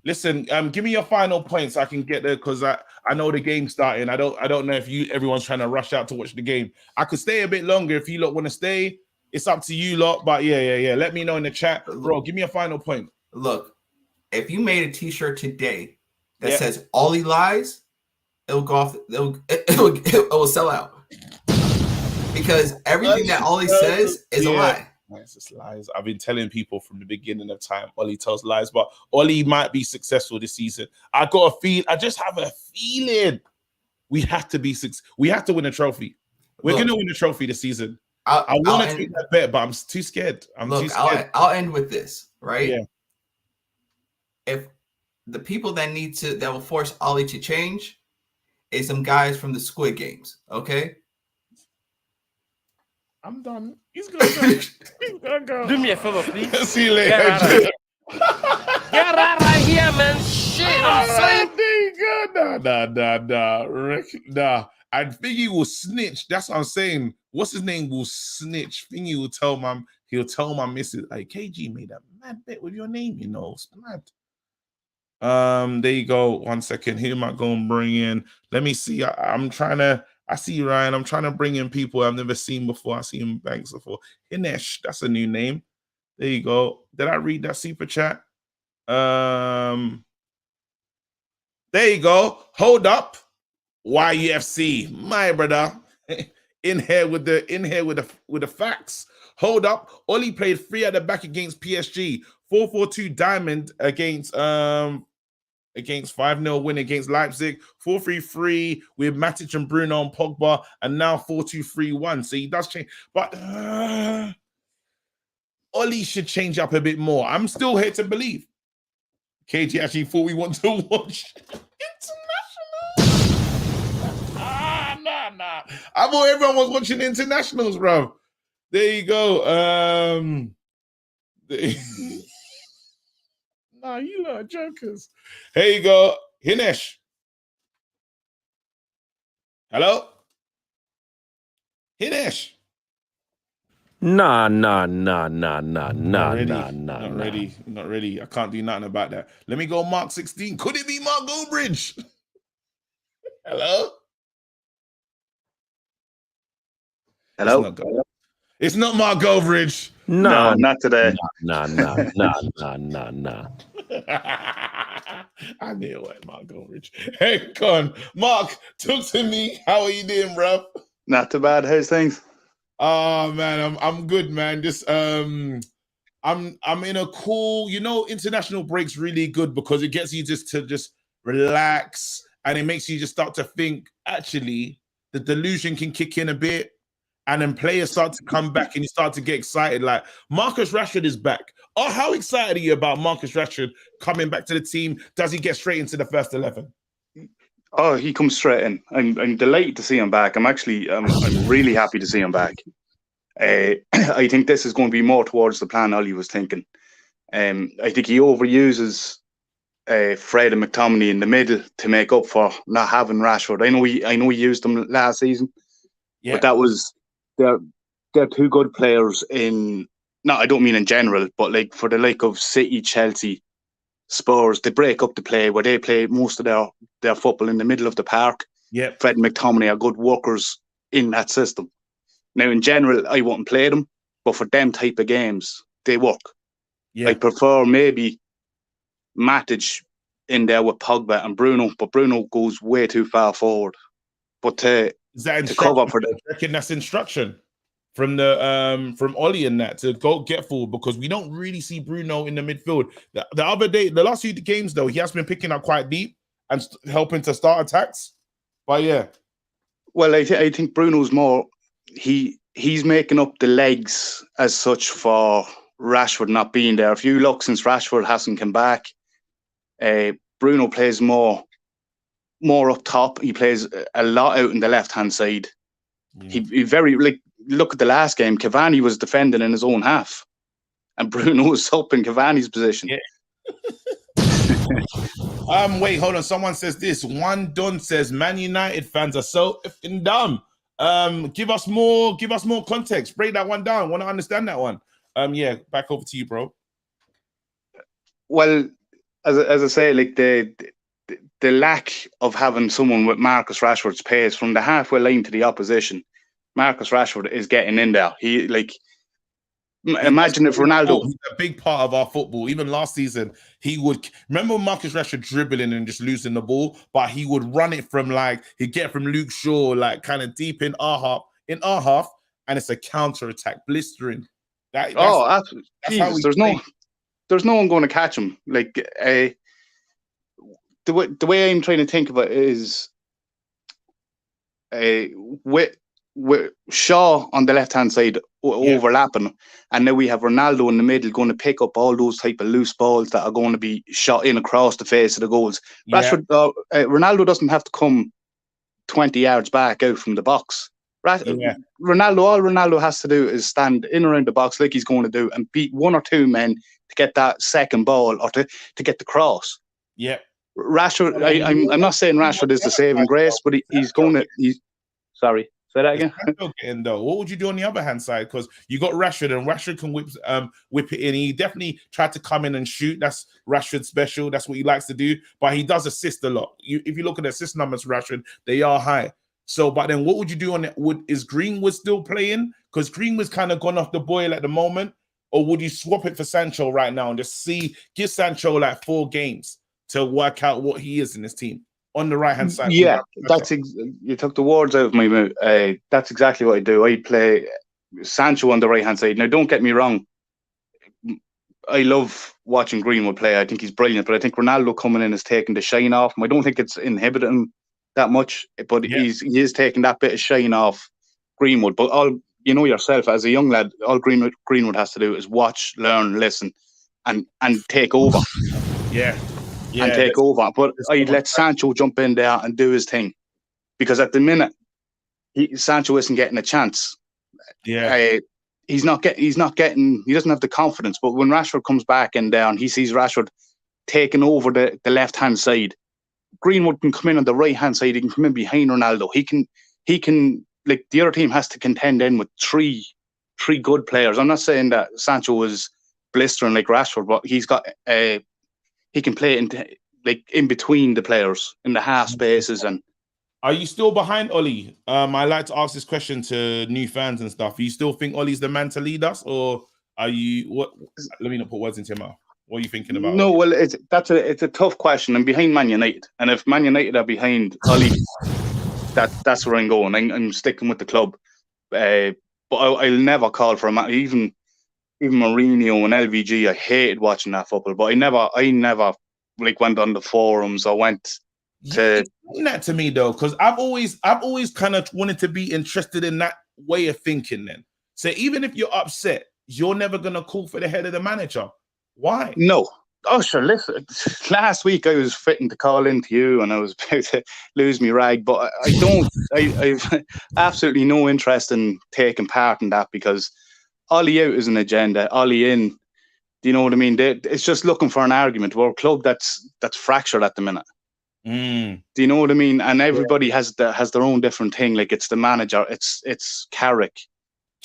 Listen, give me your final points so I can get there, because I know the game's starting. I don't know if everyone's trying to rush out to watch the game. I could stay a bit longer if you lot want to stay. It's up to you lot, but yeah. Let me know in the chat, bro. Give me a final point. Look, if you made a T-shirt today that says "Ollie lies," it'll go off. It will sell out, because everything that Ollie says is a lie. It's just lies. I've been telling people from the beginning of time, Ollie tells lies, but Ollie might be successful this season. I just have a feeling we have to be we have to win a trophy. We're going to win a trophy this season. I want to take that bet, but I'm too scared. Too scared. I'll end with this, right? Yeah. If the people that will force Ollie to change is some guys from the Squid Games, okay? I'm done. He's gonna go. Do me a favor, please. See you later. Get out of here. Get out of here, man. Shit, I'm saying. Nah. I think he will snitch. That's what I'm saying. What's his name will snitch. Thingy will tell he'll tell my missus, like, KG made a mad bet with your name, it's mad. There you go. 1 second. Who am I going to bring in? Let me see. I see Ryan. I'm trying to bring in people I've never seen before. I see him Banks before. Hinesh, that's a new name. There you go. Did I read that super chat? There you go. Hold up. YEFC, my brother. in here with the facts. Hold up. Ollie played 3 at the back against PSG. 4-4-2 diamond against 5-0 win against Leipzig, 4-3-3 with Matic and Bruno and Pogba, and now 4-2-3-1. So he does change, but Ollie should change up a bit more. I'm still here to believe. KG actually thought we want to watch international. Nah. I thought everyone was watching internationals, bro. There you go. Nah, you lot are jokers. Here you go. Hinesh. Hello? Hinesh. Nah. Not ready. I can't do nothing about that. Let me go Mark 16. Could it be Mark Goldbridge? Hello? Hello? It's not Mark Goldbridge. No, not today. Nah. I knew it, Mark Goldbridge. Hey, Con. Mark, talk to me. How are you doing, bro? Not too bad. How's things? Oh man, I'm good, man. Just I'm in a cool, international break's really good because it gets you to relax, and it makes you just start to think, actually, the delusion can kick in a bit. and then players start to come back and you start to get excited. Like Marcus Rashford is back. Oh, how excited are you about Marcus Rashford coming back to the team? Does he get straight into the first 11? Oh, he comes straight in. I'm delighted to see him back. I'm really happy to see him back. I think this is going to be more towards the plan Ollie was thinking. I think he overuses Fred and McTominay in the middle to make up for not having Rashford. I know he used them last season, but that was they're two good players in. No, I don't mean in general, but like for the like of City, Chelsea, Spurs, they break up the play where they play most of their football in the middle of the park. Yeah, Fred and McTominay are good workers in that system. Now, in general, I wouldn't play them, but for them type of games, they work. Yeah. I prefer maybe Matic in there with Pogba and Bruno, but Bruno goes way too far forward. But to cover for the, I reckon that's instruction from the from Ollie and that to go get forward, because we don't really see Bruno in the midfield. The other day, the last few games though, he has been picking up quite deep and helping to start attacks. But yeah, well, I think Bruno's more he's making up the legs as such for Rashford not being there. If you look, since Rashford hasn't come back, Bruno plays more up top. He plays a lot out in the left hand side. He very like. Look at the last game. Cavani was defending in his own half, and Bruno was up in Cavani's position. Yeah. Wait, hold on. Someone says this. One Don says Man United fans are so effing dumb. Give us more context. Break that one down. Want to understand that one? Yeah, back over to you, bro. Well, as I say, like the lack of having someone with Marcus Rashford's pace from the halfway line to the opposition. Marcus Rashford is getting in there. He imagine if Ronaldo. He's a big part of our football. Even last season, he would remember Marcus Rashford dribbling and just losing the ball, but he would run it from he'd get from Luke Shaw, like kind of deep in our half, and it's a counter attack, blistering. Absolutely. There's no one going to catch him. Like the way I'm trying to think of it is with Shaw on the left-hand side overlapping, and now we have Ronaldo in the middle going to pick up all those type of loose balls that are going to be shot in across the face of the goals. Rashford, Ronaldo doesn't have to come 20 yards back out from the box. Ronaldo, all Ronaldo has to do is stand in around the box like he's going to do and beat one or two men to get that second ball or to get the cross. Yeah. Rashford, I'm not saying Rashford is the saving grace, but he's sorry. Say that again. Though, what would you do on the other hand side? Because you got Rashford, and Rashford can whip it in. He definitely tried to come in and shoot. That's Rashford's special. That's what he likes to do. But he does assist a lot. If you look at the assist numbers for Rashford, they are high. So, but then what would you do on it? Is Greenwood still playing? Because Greenwood's kind of gone off the boil at the moment. Or would you swap it for Sancho right now and just give Sancho 4 games to work out what he is in this team? On the right hand side, yeah, you took the words out of my mouth. That's exactly what I do. I play Sancho on the right hand side. Now, don't get me wrong. I love watching Greenwood play. I think he's brilliant, but I think Ronaldo coming in is taking the shine off him. I don't think it's inhibiting him that much, but he is taking that bit of shine off Greenwood. But you know yourself, as a young lad, all Greenwood has to do is watch, learn, listen, and take over. Yeah. And take over. But I'd let Sancho jump in there and do his thing. Because at the minute, Sancho isn't getting a chance. Yeah. He doesn't have the confidence. But when Rashford comes back in there and he sees Rashford taking over the left-hand side, Greenwood can come in on the right-hand side. He can come in behind Ronaldo. He can like the other team has to contend in with three good players. I'm not saying that Sancho was blistering like Rashford, but he's got he can play in between the players in the half spaces. And are you still behind Ollie? I like to ask this question to new fans and stuff. Do you still think Ollie's the man to lead us, or are you? What? Let me not put words into your mouth. What are you thinking about? No, well, it's a tough question. I'm behind Man United, and if Man United are behind Ollie, that's where I'm going. I'm sticking with the club, but I'll never call for a man. Even Mourinho and LVG, I hated watching that football, but I never went on the forums or went to that to me though, because I've always kind of wanted to be interested in that way of thinking then. So even if you're upset, you're never going to call for the head of the manager. Why? No. Oh, sure. Listen, last week I was fitting to call into you and I was about to lose me rag, but I've absolutely no interest in taking part in that, because Ollie out is an agenda. Ollie in, do you know what I mean? It's just looking for an argument. We're a club that's fractured at the minute. Do you know what I mean? And everybody has their own different thing. Like, it's the manager, it's Carrick,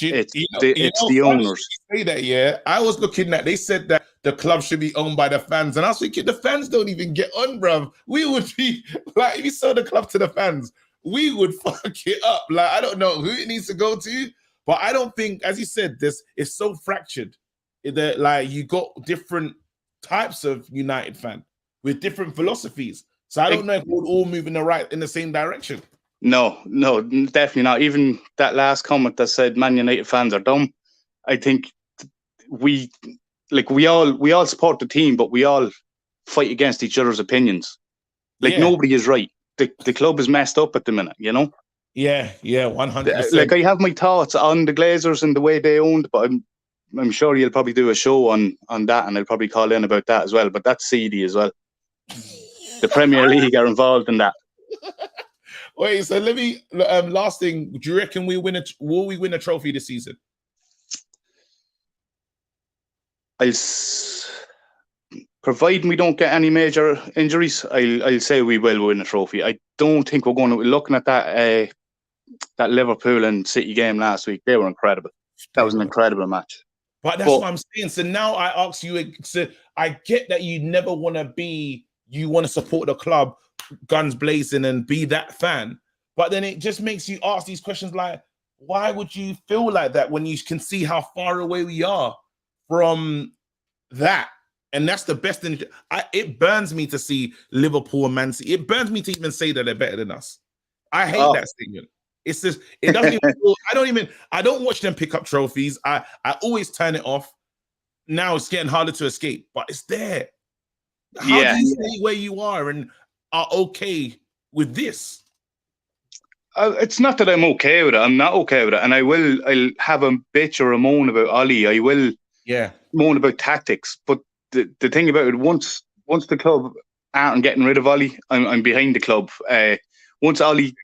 it's the owners. Say that, yeah. I was looking at, they said that the club should be owned by the fans, and I was thinking the fans don't even get on, bruv. We would be like, if you sold the club to the fans, we would fuck it up. Like, I don't know who it needs to go to, but I don't think, as you said, this is so fractured that, like, you got different types of United fan with different philosophies. So I don't know if we'll all move in the same direction. No, definitely not. Even that last comment that said Man United fans are dumb, I think we all support the team, but we all fight against each other's opinions. Like, nobody is right. The club is messed up at the minute, you know? Yeah, 100%. Like, I have my thoughts on the Glazers and the way they owned, but I'm sure you'll probably do a show on that, and I'll probably call in about that as well. But that's seedy as well. The Premier League are involved in that. Wait, so let me last thing. Do you reckon will we win a trophy this season? Providing we don't get any major injuries, I'll say we will win a trophy. I don't think we're going to. Looking at that Liverpool and City game last week, they were incredible. That was an incredible match. But that's what I'm saying. So now I ask you. So I get that you never want to be. You want to support the club, guns blazing, and be that fan. But then it just makes you ask these questions like, why would you feel like that when you can see how far away we are from that? And that's the best thing. It burns me to see Liverpool and Man City. It burns me to even say that they're better than us. I hate that statement. It's just, it doesn't even, I don't watch them pick up trophies. I always turn it off. Now it's getting harder to escape, but it's there. How do you stay where you are and are okay with this? It's not that I'm okay with it. I'm not okay with it. And I'll have a bitch or a moan about Ollie. I will moan about tactics. But the thing about it, once the club aren't getting rid of Ollie, I'm behind the club. Once Ollie,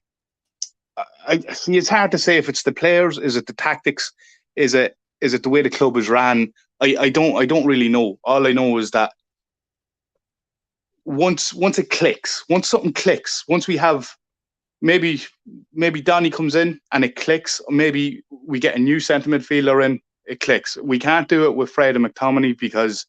I see, it's hard to say if it's the players, is it the tactics, is it the way the club is ran? I don't really know. All I know is that once it clicks, once something clicks, once we have maybe Donny comes in and it clicks, or maybe we get a new centre midfielder in, it clicks. We can't do it with Fred and McTominay because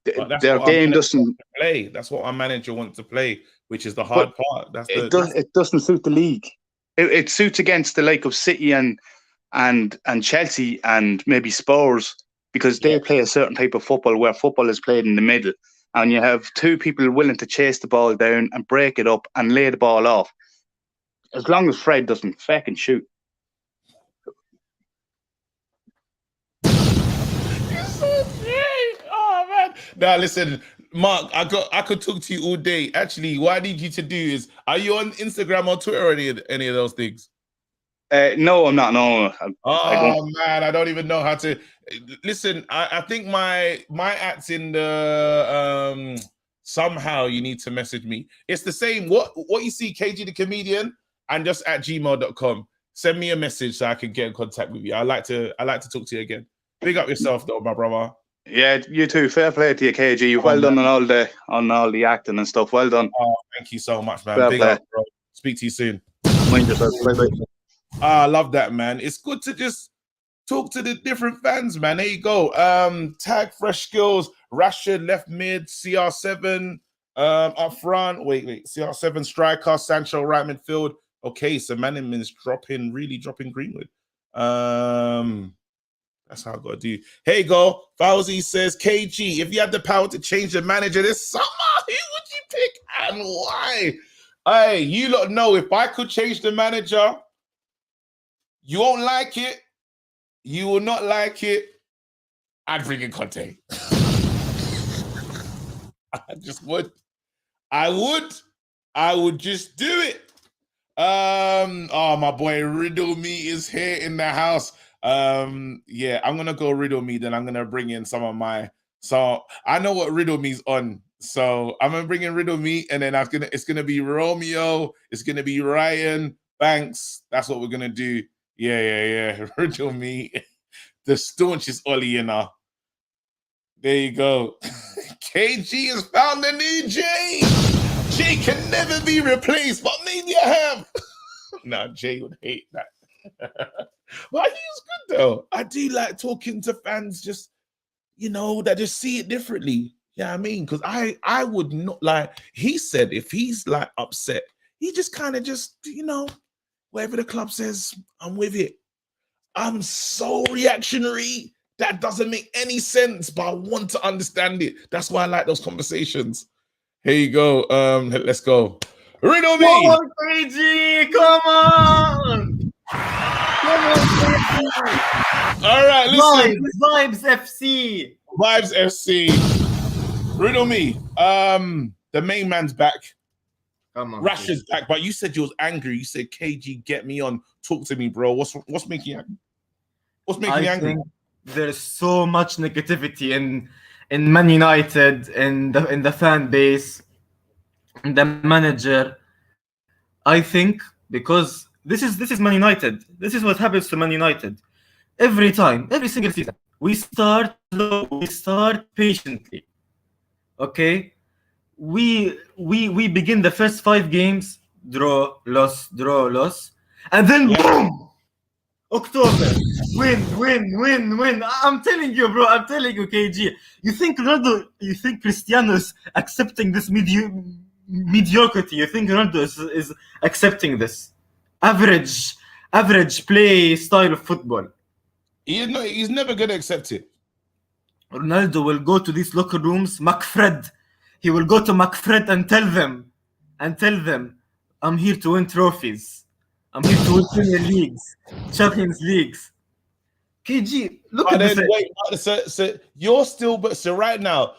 their game doesn't play. That's what our manager wants to play, which is the hard part. It doesn't suit the league. It suits against the like of City and Chelsea and maybe Spurs, because they play a certain type of football where football is played in the middle, and you have two people willing to chase the ball down and break it up and lay the ball off. As long as Fred doesn't fucking shoot. Oh man! Now listen, Mark. I could talk to you all day. Actually, what I need you to do is: are you on Instagram or Twitter or any of those things? No, I'm not. No. I don't even know how to. Listen, I think my at's in the somehow you need to message me. It's the same. What you see, KG the comedian, and just at gmail.com. Send me a message so I can get in contact with you. I like to talk to you again. Big up yourself though, my brother. Yeah, you too. Fair play to you, KG. Well done on all the acting and stuff. Well done. Oh, thank you so much, man. Fair Big play. up, bro. Speak to you soon. Mind yourself. Bye-bye. I love that, man. It's good to just talk to the different fans, man. There you go. Tag Fresh Skills, Rashford left mid, CR7 up front. Wait. CR7 striker, Sancho right midfield. Okay, so Manning really dropping Greenwood. That's how I gotta do. Hey, go. Fauzi says, KG, if you had the power to change the manager this summer, who would you pick and why? Hey, you lot know if I could change the manager, you won't like it. You will not like it. I'd bring in Conte. I just would. I would just do it. Oh, my boy Riddle Me is here in the house. Yeah, I'm gonna go Riddle Me. Then I'm gonna bring in some of my. So I know what Riddle Me's on. So I'm gonna bring in Riddle Me, and then it's gonna be Romeo. It's gonna be Ryan Banks. That's what we're gonna do. Yeah. Riddle Me, the staunchest Ollie, you know. There you go. KG has found a new J. Jay can never be replaced, but maybe I have. Nah, Jay would hate that. But he's good though. I do like talking to fans, just that just see it differently. Yeah, I mean, because I would not like. He said if he's like upset, he just kind of just whatever the club says, I'm with it. I'm so reactionary. That doesn't make any sense, but I want to understand it. That's why I like those conversations. Here you go. Let's go. Riddle Me. Come on, KG. Come on. Come on, KG. All right, listen. Vibes FC. Vibes FC. Riddle Me. The main man's back. Come on. Rashford's back, but you said you was angry. You said, KG, get me on. Talk to me, bro. What's making you angry? What's making you angry? There's so much negativity in Man United, in the fan base, in the manager. I think because this is Man United. This is what happens to Man United every time, every single season. We start slow, we start patiently. Okay, we begin the first 5 games, draw, loss, and then boom. October, win. I'm telling you, bro. I'm telling you, KG. You think Ronaldo? You think Cristiano's accepting this mediocrity? You think Ronaldo is accepting this average play style of football? He's never gonna accept it. Ronaldo will go to these locker rooms, McFred. He will go to McFred and tell them, I'm here to win trophies. I'm here to win Premier Leagues, Champions Leagues. KG, look at this. Wait, so you're still, but so right now,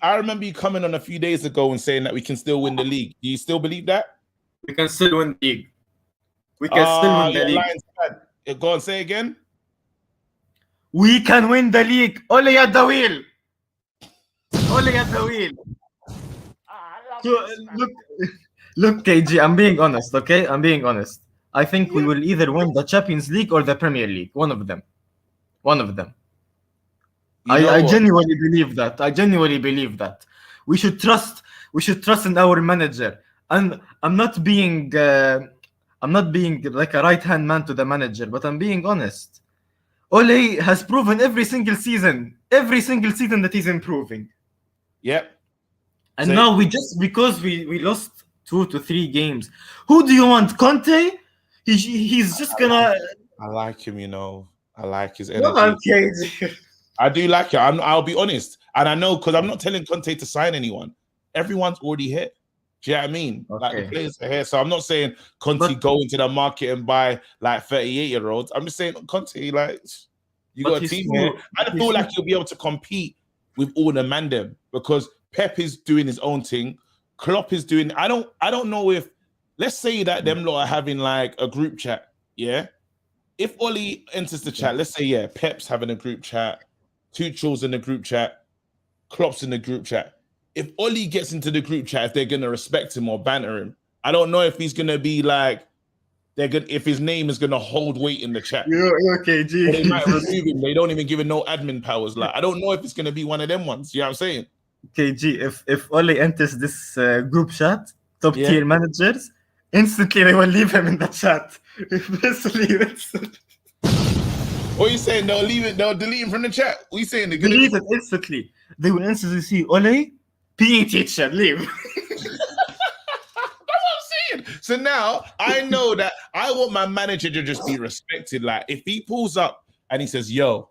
I remember you coming on a few days ago and saying that we can still win the league. Do you still believe that? We can still win the league. We can still win the league. Go on, say again. We can win the league. Ole at the wheel. Ole at the wheel. So, Look, KG, I'm being honest, okay? I'm being honest. I think we will either win the Champions League or the Premier League. One of them. I genuinely believe that. We should trust in our manager. And I'm not being like a right-hand man to the manager, but I'm being honest. Ole has proven every single season that he's improving. Yep. And now because we lost 2 to 3 games. Who do you want? Conte? He's just gonna. I like him, I like his energy. No, okay. I do like it. I'll be honest, and I know because I'm not telling Conte to sign anyone. Everyone's already here. Do you know what I mean? Okay. Like the players are here, so I'm not saying Conte go into the market and buy like 38-year-olds. I'm just saying Conte, like you got a team here. I don't feel like you'll be able to compete with all the mandem because Pep is doing his own thing. Klopp is doing. I don't know if. Let's say that them lot are having like a group chat. Yeah. If Oli enters the chat, let's say Pep's having a group chat, Tuchel's in the group chat, Klopp's in the group chat. If Oli gets into the group chat, if they're gonna respect him or banter him, I don't know if he's gonna be like if his name is gonna hold weight in the chat. Yeah, okay, G. They might remove him. They don't even give him no admin powers. Like I don't know if it's gonna be one of them ones. You know what I'm saying? KG, if Ole enters this group chat, top tier managers, instantly they will leave him in the chat. What are you saying? They'll leave it. They'll delete him from the chat. What are you saying? They're gonna delete it instantly. They will instantly see Ole, PE teacher, leave. That's what I'm saying. So now I know that I want my manager to just be respected. Like if he pulls up and he says, "Yo,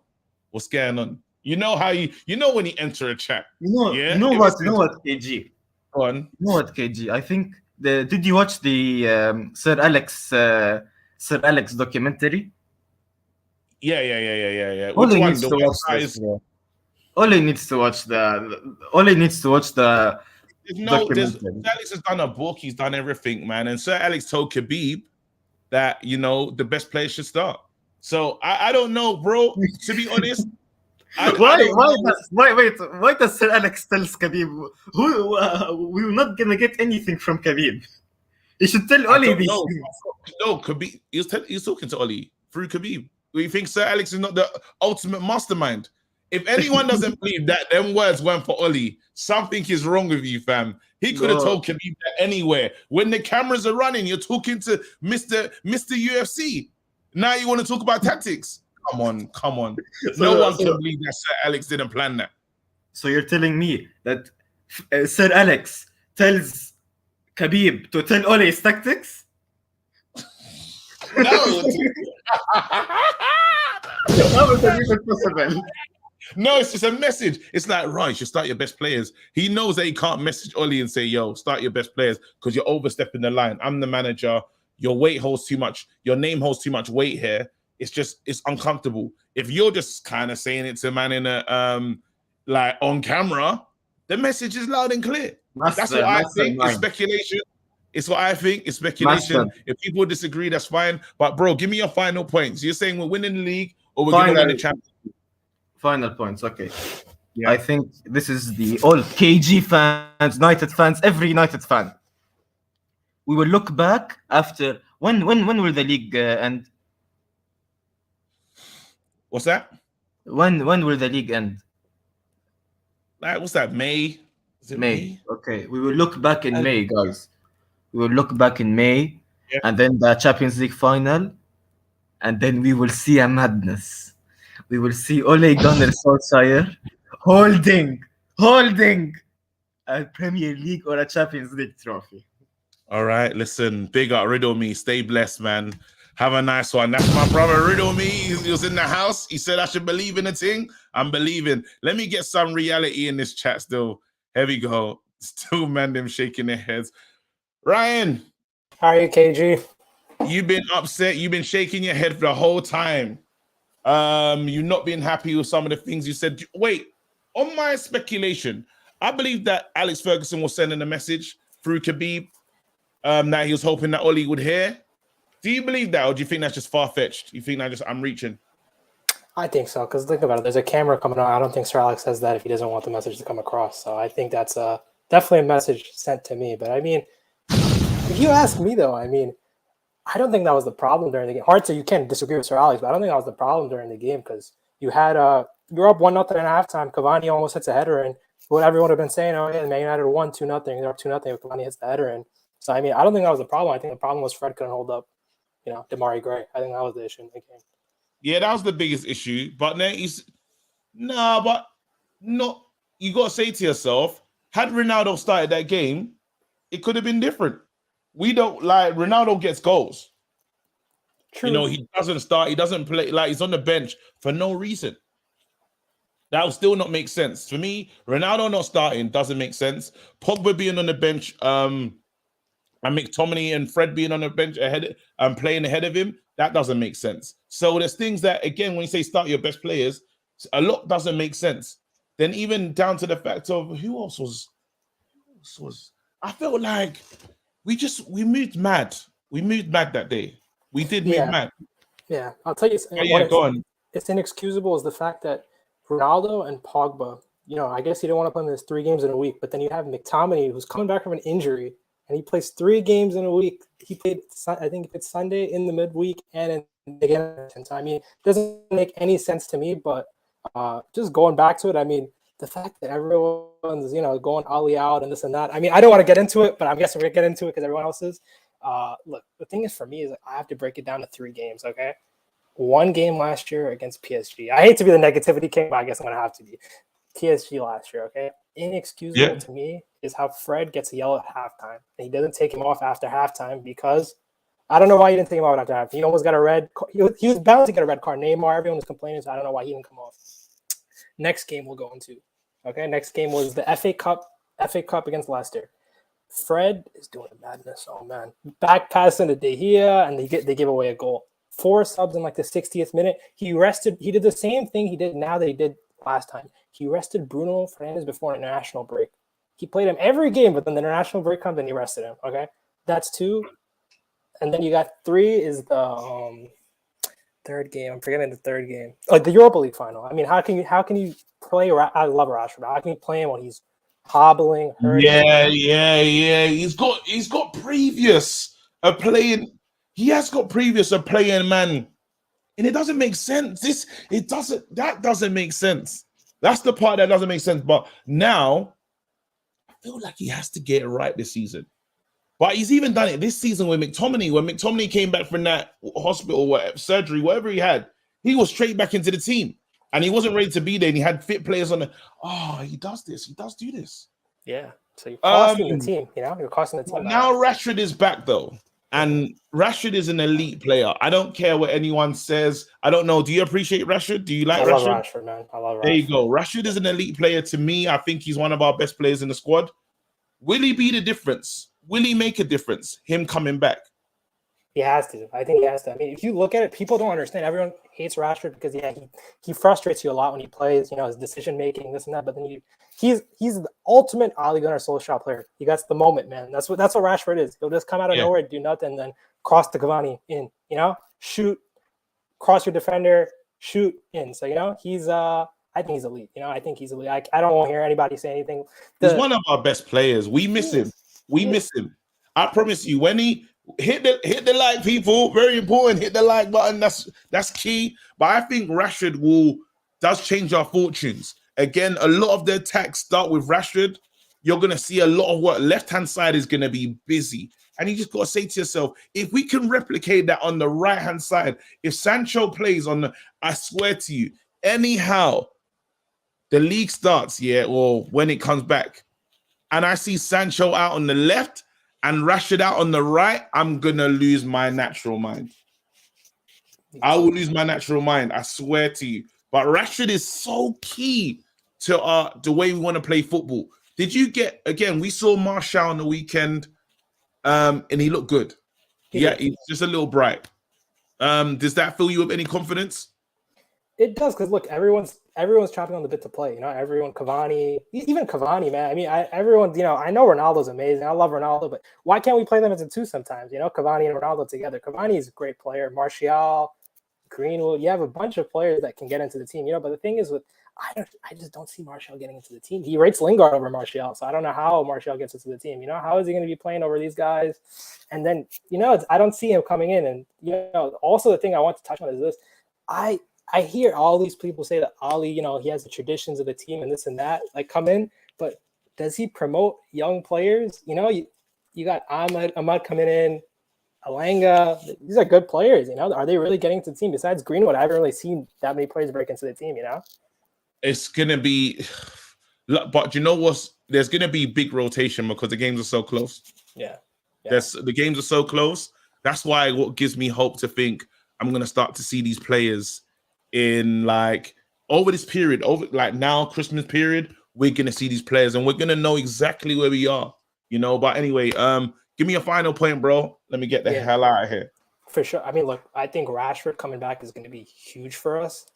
what's going on?" You know how when he enter a chat. You know what, KG? Go on. You know what, KG? I think did you watch the Sir Alex documentary? Yeah. Ole needs to watch the Sir Alex has done a book. He's done everything, man. And Sir Alex told Khabib that the best players should start. So I don't know, bro. To be honest, why does Sir Alex tell Khabib we're not gonna get anything from Khabib? He should tell Oli these things. No, Khabib. He's talking to Oli through Khabib. We think Sir Alex is not the ultimate mastermind. If anyone doesn't believe that them words weren't for Oli, something is wrong with you, fam. He could have told Khabib that anywhere. When the cameras are running, you're talking to Mr. UFC. Now you want to talk about tactics? Come on. No one can believe that Sir Alex didn't plan that. So you're telling me that Sir Alex tells Khabib to tell Oli his tactics? No. How is that even possible? No, it's just a message. It's like, right, you should start your best players. He knows that he can't message Oli and say, yo, start your best players because you're overstepping the line. I'm the manager. Your weight holds too much. Your name holds too much weight here. It's uncomfortable. If you're just kind of saying it to a man in a like on camera, the message is loud and clear. That's what I think. It's speculation. It's what I think. It's speculation. If people disagree, that's fine. But bro, give me your final points. You're saying we're winning the league or we're going to win the championship? Final points. Okay. Yeah. I think this is the all KG fans, United fans, every United fan. We will look back after when will the league end? What's that? When will the league end? Like, what's that? May? Is it May? Okay, we will look back in May, guys. We will look back in May, and then the Champions League final, and then we will see a madness. We will see Ole Gunnar Solskjaer holding a Premier League or a Champions League trophy. All right, listen, big up, Riddle Me. Stay blessed, man. Have a nice one. That's my brother, Riddle Me. He was in the house. He said I should believe in a thing. I'm believing. Let me get some reality in this chat still. Here we go. Still, man, them shaking their heads. Ryan. How are you, KG? You've been upset. You've been shaking your head for the whole time. You've not been happy with some of the things you said. Wait, on my speculation, I believe that Alex Ferguson was sending a message through Khabib that he was hoping that Oli would hear. Do you believe that, or do you think that's just far-fetched? You think I'm reaching? I think so, because think about it. There's a camera coming on. I don't think Sir Alex says that if he doesn't want the message to come across. So I think that's definitely a message sent to me. But I mean, if you ask me, though, I mean, I don't think that was the problem during the game. Hard to, you can't disagree with Sir Alex, but I don't think that was the problem during the game because you had you're up 1-0 at halftime. Cavani almost hits a header in. What everyone would have been saying, oh yeah, Man United won 2-0. They're up 2-0. Cavani hits the header in. So I mean, I don't think that was the problem. I think the problem was Fred couldn't hold up, Damari Gray. I think that was the issue in the game. Yeah, that was the biggest issue. But then you got to say to yourself, had Ronaldo started that game, it could have been different. We don't like Ronaldo gets goals. True. He doesn't start. He doesn't play. Like he's on the bench for no reason. That would still not make sense for me. Ronaldo not starting doesn't make sense. Pogba being on the bench, and McTominay and Fred being on the bench ahead and playing ahead of him, that doesn't make sense. So there's things that, again, when you say start your best players, a lot doesn't make sense. Then even down to the fact of who else was I felt like we moved mad. We moved mad that day. We did move mad. Yeah, I'll tell you. Go on. It's inexcusable is the fact that Ronaldo and Pogba, I guess he didn't want to play them in 3 games in a week, but then you have McTominay who's coming back from an injury. And he plays 3 games in a week. He played, I think it's Sunday in the midweek and again. I mean, it doesn't make any sense to me, but just going back to it, I mean, the fact that everyone's, going Ollie out and this and that. I mean, I don't want to get into it, but I'm guessing we're going to get into it because everyone else is. Look, the thing is for me is I have to break it down to 3 games, okay? 1 game last year against PSG. I hate to be the negativity king, but I guess I'm going to have to be. PSG last year, okay? Inexcusable to me is how Fred gets a yellow at halftime. And he doesn't take him off after halftime because I don't know why he didn't take him off after halftime. He almost got a red. He was bound to get a red card. Neymar, everyone was complaining, so I don't know why he didn't come off. Next game we'll go into. Okay, next game was the FA Cup against Leicester. Fred is doing a madness. Oh man, back passing to De Gea, and they give away a goal. 4 subs in like the 60th minute. He did the same thing he did now that he did last time. He rested Bruno Fernandes before an international break. He played him every game, but then the international break comes and he rested him. Okay, that's 2. And then you got 3 is the third game. I'm forgetting the third game. Like the Europa League final. I mean, how can you play? I love Rashford. How can you play him when he's hobbling, hurting? Yeah. He's got previous of playing. He has got previous of playing, man, and it doesn't make sense. That doesn't make sense. That's the part that doesn't make sense. But now I feel like he has to get it right this season. But he's even done it this season with McTominay. When McTominay came back from that hospital, surgery, whatever he had, he was straight back into the team. And he wasn't ready to be there. And he had fit players on the. Oh, he does this. He does do this. Yeah. So you're costing the team, You're costing the team. Now Rashford is back, though. And Rashford is an elite player. I don't care what anyone says. I don't know. Do you appreciate Rashford? Do you like Rashford? I love Rashford, man. I love Rashford. There you go. Rashford is an elite player to me. I think he's one of our best players in the squad. Will he be the difference? Will he make a difference? Him coming back? He has to. I think he has to. I mean, if you look at it, people don't understand. Everyone hates Rashford because he frustrates you a lot when he plays. His decision making, this and that. But then he's the ultimate Ole Gunnar Solskjaer player. He got the moment, man. That's what Rashford is. He'll just come out of nowhere, do nothing, and then cross the Cavani in. Shoot, cross your defender, shoot in. So he's I think he's elite. I think he's elite. I don't want to hear anybody say anything. He's one of our best players. We miss him. We miss him. I promise you, when he hit the like, people, very important. Hit the like button. That's key. But I think Rashford does change our fortunes. Again, a lot of the attacks start with Rashford. You're gonna see a lot of work. Left-hand side is gonna be busy. And you just got to say to yourself, if we can replicate that on the right-hand side, if Sancho plays I swear to you, anyhow, the league starts, or when it comes back, and I see Sancho out on the left and Rashford out on the right, I'm going to lose my natural mind. I will lose my natural mind. I swear to you. But Rashford is so key to the way we want to play football. Did you get, again, we saw Martial on the weekend, and he looked good. He's just a little bright. Does that fill you with any confidence? It does, because look, everyone's chopping on the bit to play. Everyone, Cavani, even Cavani, man. I mean, everyone, I know Ronaldo's amazing. I love Ronaldo, but why can't we play them as a 2 sometimes? Cavani and Ronaldo together. Cavani is a great player. Martial, Greenwood, you have a bunch of players that can get into the team. But the thing is, I just don't see Martial getting into the team. He rates Lingard over Martial, so I don't know how Martial gets into the team. How is he going to be playing over these guys? And then I don't see him coming in. And also the thing I want to touch on is this. I hear all these people say that Ali, he has the traditions of the team and this and that, like come in, but does he promote young players? You got Ahmad coming in, Alanga. These are good players, Are they really getting to the team? Besides Greenwood, I haven't really seen that many players break into the team, It's going to be, but you know what? There's going to be big rotation because the games are so close. Yeah. The games are so close. That's why what gives me hope to think I'm going to start to see these players in over this period, now Christmas period, we're gonna see these players and we're gonna know exactly where we are, But anyway, give me a final point, bro. Let me get the hell out of here. For sure. I mean, look, I think Rashford coming back is going to be huge for us.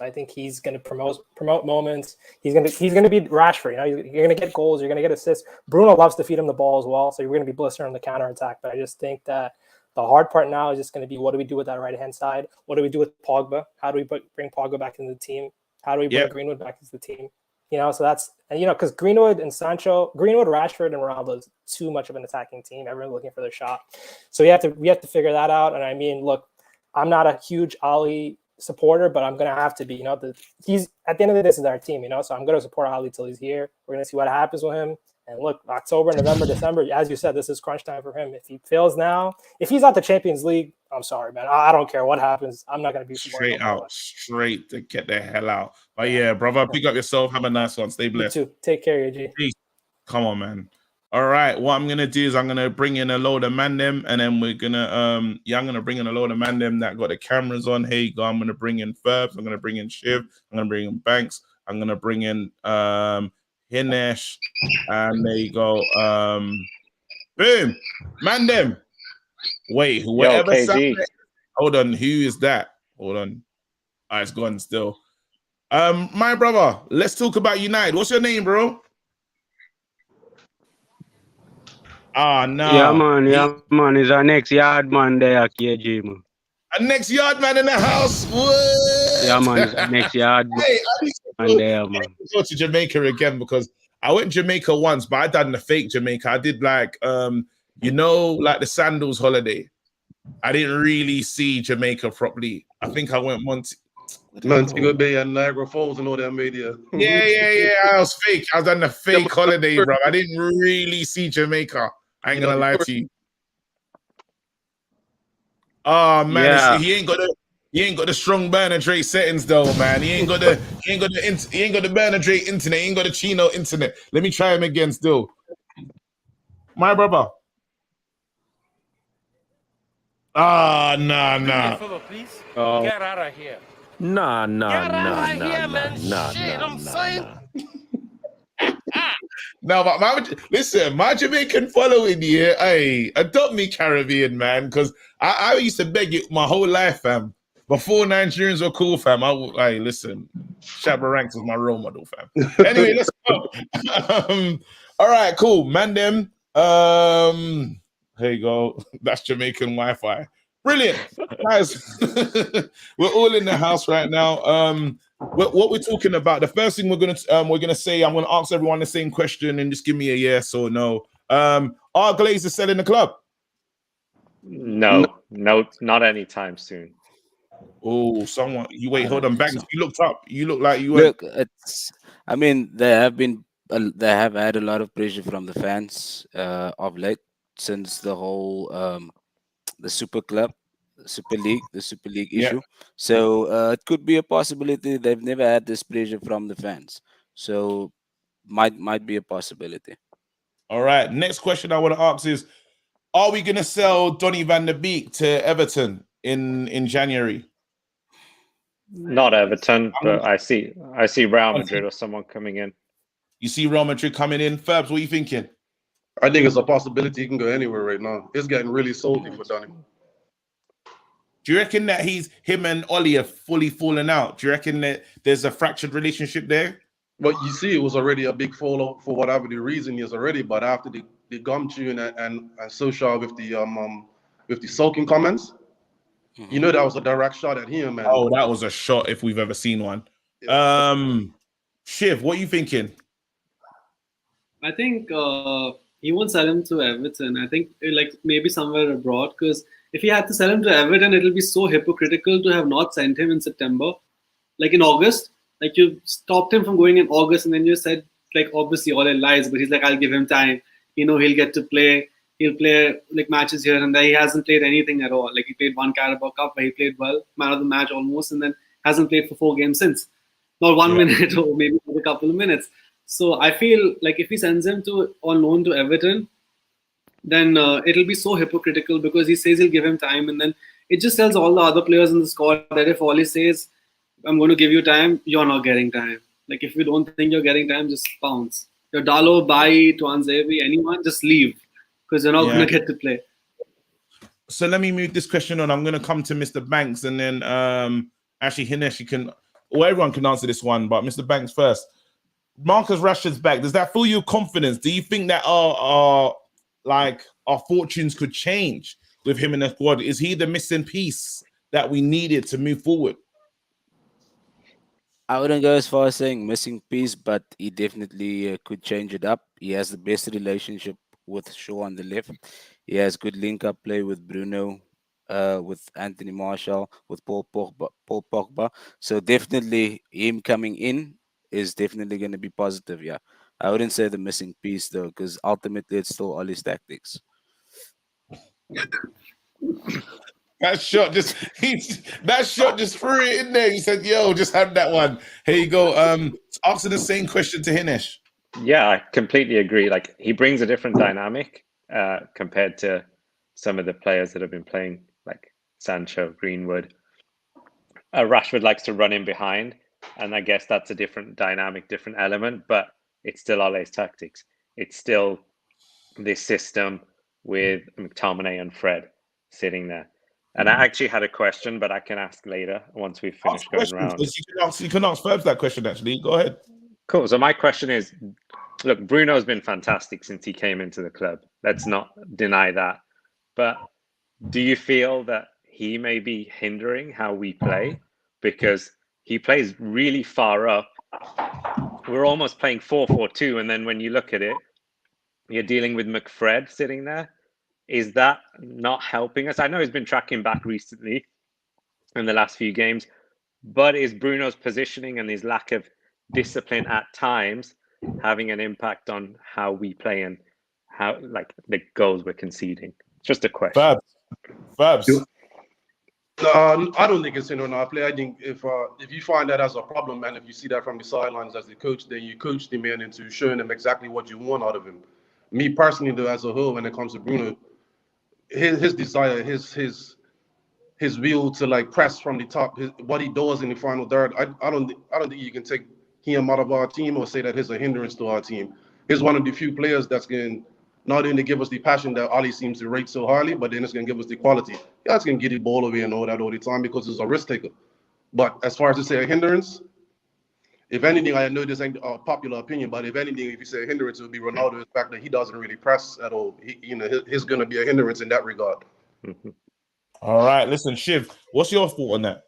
I think he's going to promote moments. He's going to be Rashford. You're going to get goals. You're going to get assists. Bruno loves to feed him the ball as well, so you're going to be blistering on the counter attack. But I just think that the hard part now is just going to be, what do we do with that right-hand side? What do we do with Pogba? How do we bring Pogba back into the team? How do we bring Greenwood back into the team? So that's, because Greenwood, Rashford, and Ronaldo is too much of an attacking team. Everyone's looking for their shot. So we have to figure that out. And I mean, look, I'm not a huge Ali supporter, but I'm going to have to be, he's, at the end of the day, this is our team, so I'm going to support Ali till he's here. We're going to see what happens with him. And look, October, November, December, as you said, this is crunch time for him. If he fails now, if he's out the Champions League, I'm sorry, man. I don't care what happens. I'm not going to be straight to get the hell out. But yeah, brother, pick up yourself. Have a nice one. Stay blessed. You too. Take care, AG. Peace. Come on, man. All right. What I'm gonna do is I'm gonna bring in a load of man them, and then we're gonna I'm gonna bring in a load of man them that got the cameras on. Here you go. I'm gonna bring in Ferbs. I'm gonna bring in Shiv. I'm gonna bring in Banks. I'm gonna bring in Hinesh, and there you go. Boom, man them. Wait, whoever. Hold on, who is that? Hold on. It's gone still. My brother, let's talk about United. What's your name, bro? Ah, no. Yeah, man. It's our next yard man there, KG, man. A next yard man in the house. What? Yeah, man. It's our next yard Hey, I need man there, man. to go to Jamaica again because I went to Jamaica once, but I done the fake Jamaica. I did like like the sandals holiday. I didn't really see Jamaica properly. I think I went Montego Bay and Niagara Falls and all that media. Yeah. I was fake. I was on the fake holiday, bro. I didn't really see Jamaica. I ain't gonna lie to you. Oh man, Yeah. he ain't got the strong Burner Drake settings though, man. He ain't got the Burner Drake internet. He ain't got the Chino internet. Let me try him again still. My brother. Ah, nah. Oh. Get out of here. Nah. No, but my Jamaican following here, hey, adopt me Caribbean, man, because I used to beg it my whole life, fam. Before Nigerians were cool, fam. Hey, listen, Shabba Ranks was my role model, fam. Anyway, let's go. All right, cool, man. Here you go. That's Jamaican Wi-Fi. Brilliant, guys. We're all in the house right now. What we're talking about, the first thing we're gonna say, I'm gonna ask everyone the same question and just give me a yes or no. Are Glazer selling the club? No, not anytime soon. Oh, hold on, Banks. You looked up. You look like you look. I mean, they have had a lot of pressure from the fans of late since the whole the Super League issue. So it could be a possibility. They've never had this pressure from the fans, so might be a possibility. All right. Next question I want to ask is: are we going to sell Donny van der Beek to Everton in January? Not Everton, but I see Real Madrid or someone coming in. You see Real Madrid coming in? Ferbs, what are you thinking? I think it's a possibility he can go anywhere right now. It's getting really salty for Donny. Do you reckon that him and Ollie are fully fallen out? Do you reckon that there's a fractured relationship there? Well, you see, it was already a big fallout for whatever the reason is already. But after the gum tune and social with the sulking comments, you know that was a direct shot at him, man. Oh, that was a shot if we've ever seen one. Yeah. Shiv, what are you thinking? I think he won't sell him to Everton. I think like maybe somewhere abroad, because if he had to sell him to Everton, it'll be so hypocritical to have not sent him in September, like in August. Like you stopped him from going in August, and then you said, like, obviously all lies, but he's like, I'll give him time. He'll get to play. He'll play like matches here and there. He hasn't played anything at all. Like he played one Carabao Cup where he played well, man of the match almost, and then hasn't played for 4 games since. Not 1 minute or maybe a couple of minutes. So I feel like if he sends him on loan to Everton, then it'll be so hypocritical because he says he'll give him time, and then it just tells all the other players in the squad that if Ollie says, I'm going to give you time, you're not getting time. Like if you don't think you're getting time, just bounce. Your Dalo, Bai, Tuanzebe, anyone, just leave because you're not going to get to play. So let me move this question on. I'm going to come to Mr. Banks and then actually Hinesh, everyone can answer this one, but Mr. Banks first. Marcus Rashford's back. Does that fill you with confidence? Do you think that our fortunes could change with him in the squad? Is he the missing piece that we needed to move forward? I wouldn't go as far as saying missing piece, but he definitely could change it up. He has the best relationship with Shaw on the left. He has good link-up play with Bruno, with Anthony Martial, with Paul Pogba. So definitely him coming in is definitely going to be positive, yeah. I wouldn't say the missing piece, though, because ultimately it's still Ollie's tactics. That shot just threw it in there. He said, yo, just have that one. Here you go. Asking the same question to Hinesh. Yeah, I completely agree. Like he brings a different dynamic compared to some of the players that have been playing, like Sancho, Greenwood. Rashford likes to run in behind, and I guess that's a different dynamic, different element, but it's still Ole's tactics. It's still this system with McTominay and Fred sitting there. And I actually had a question, but I can ask later once we've finished going around. You can ask Ferbs that question, actually. Go ahead. Cool. So my question is, look, Bruno's been fantastic since he came into the club. Let's not deny that. But do you feel that he may be hindering how we play? Because he plays really far up. We're almost playing 4-4-2, and then when you look at it, you're dealing with McFred sitting there. Is that not helping us? I know he's been tracking back recently in the last few games, but is Bruno's positioning and his lack of discipline at times having an impact on how we play and how, like, the goals we're conceding? Just a question. Fabs. I don't think it's hindering our play. I think if you find that as a problem, and if you see that from the sidelines as the coach, then you coach the man into showing him exactly what you want out of him. Me personally, though, as a whole, when it comes to Bruno, his desire, his will to like press from the top, what he does in the final third, I don't think you can take him out of our team or say that he's a hindrance to our team. He's one of the few players that's going not only give us the passion that Ali seems to rate so highly, but then it's going to give us the quality. Yeah, it's going to get the ball away and all that all the time because he's a risk taker. But as far as to say a hindrance, if anything, I know this ain't a popular opinion, but if anything, if you say a hindrance, it would be Ronaldo's fact that he doesn't really press at all. He's going to be a hindrance in that regard. All right, listen, Shiv, what's your thought on that?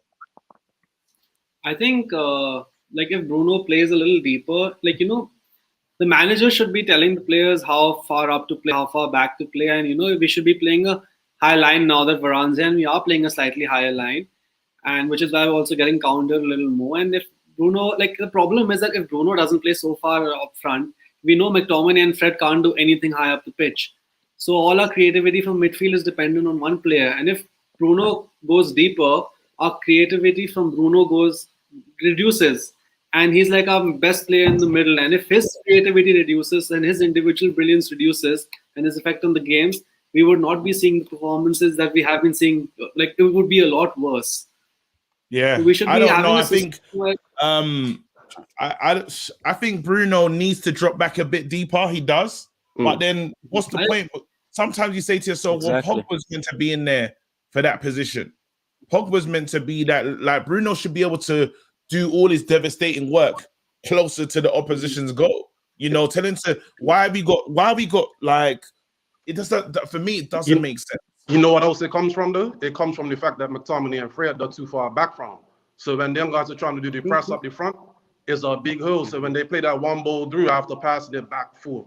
I think like if Bruno plays a little deeper, like the manager should be telling the players how far up to play, how far back to play, and we should be playing a high line now that Varane's there, and we are playing a slightly higher line, and which is why we're also getting countered a little more. And if Bruno, like the problem is that if Bruno doesn't play so far up front, we know McTominay and Fred can't do anything high up the pitch. So all our creativity from midfield is dependent on one player, and if Bruno goes deeper, our creativity from Bruno reduces. And he's like our best player in the middle. And if his creativity reduces and his individual brilliance reduces and his effect on the games, we would not be seeing the performances that we have been seeing. Like it would be a lot worse. Yeah, So we should be I don't having know. I think Bruno needs to drop back a bit deeper. He does, but then what's the point? Sometimes you say to yourself, Exactly. "Well, Pogba's meant to be in there for that position. Pogba's meant to be that. Like Bruno should be able to do all his devastating work closer to the opposition's goal. Tell him to why we got like it doesn't. For me, it doesn't make sense. You know what else it comes from, though? It comes from the fact that McTominay and Fred are too far back from him. So when them guys are trying to do the press up the front, it's a big hole. So when they play that one ball through after passing it back forth,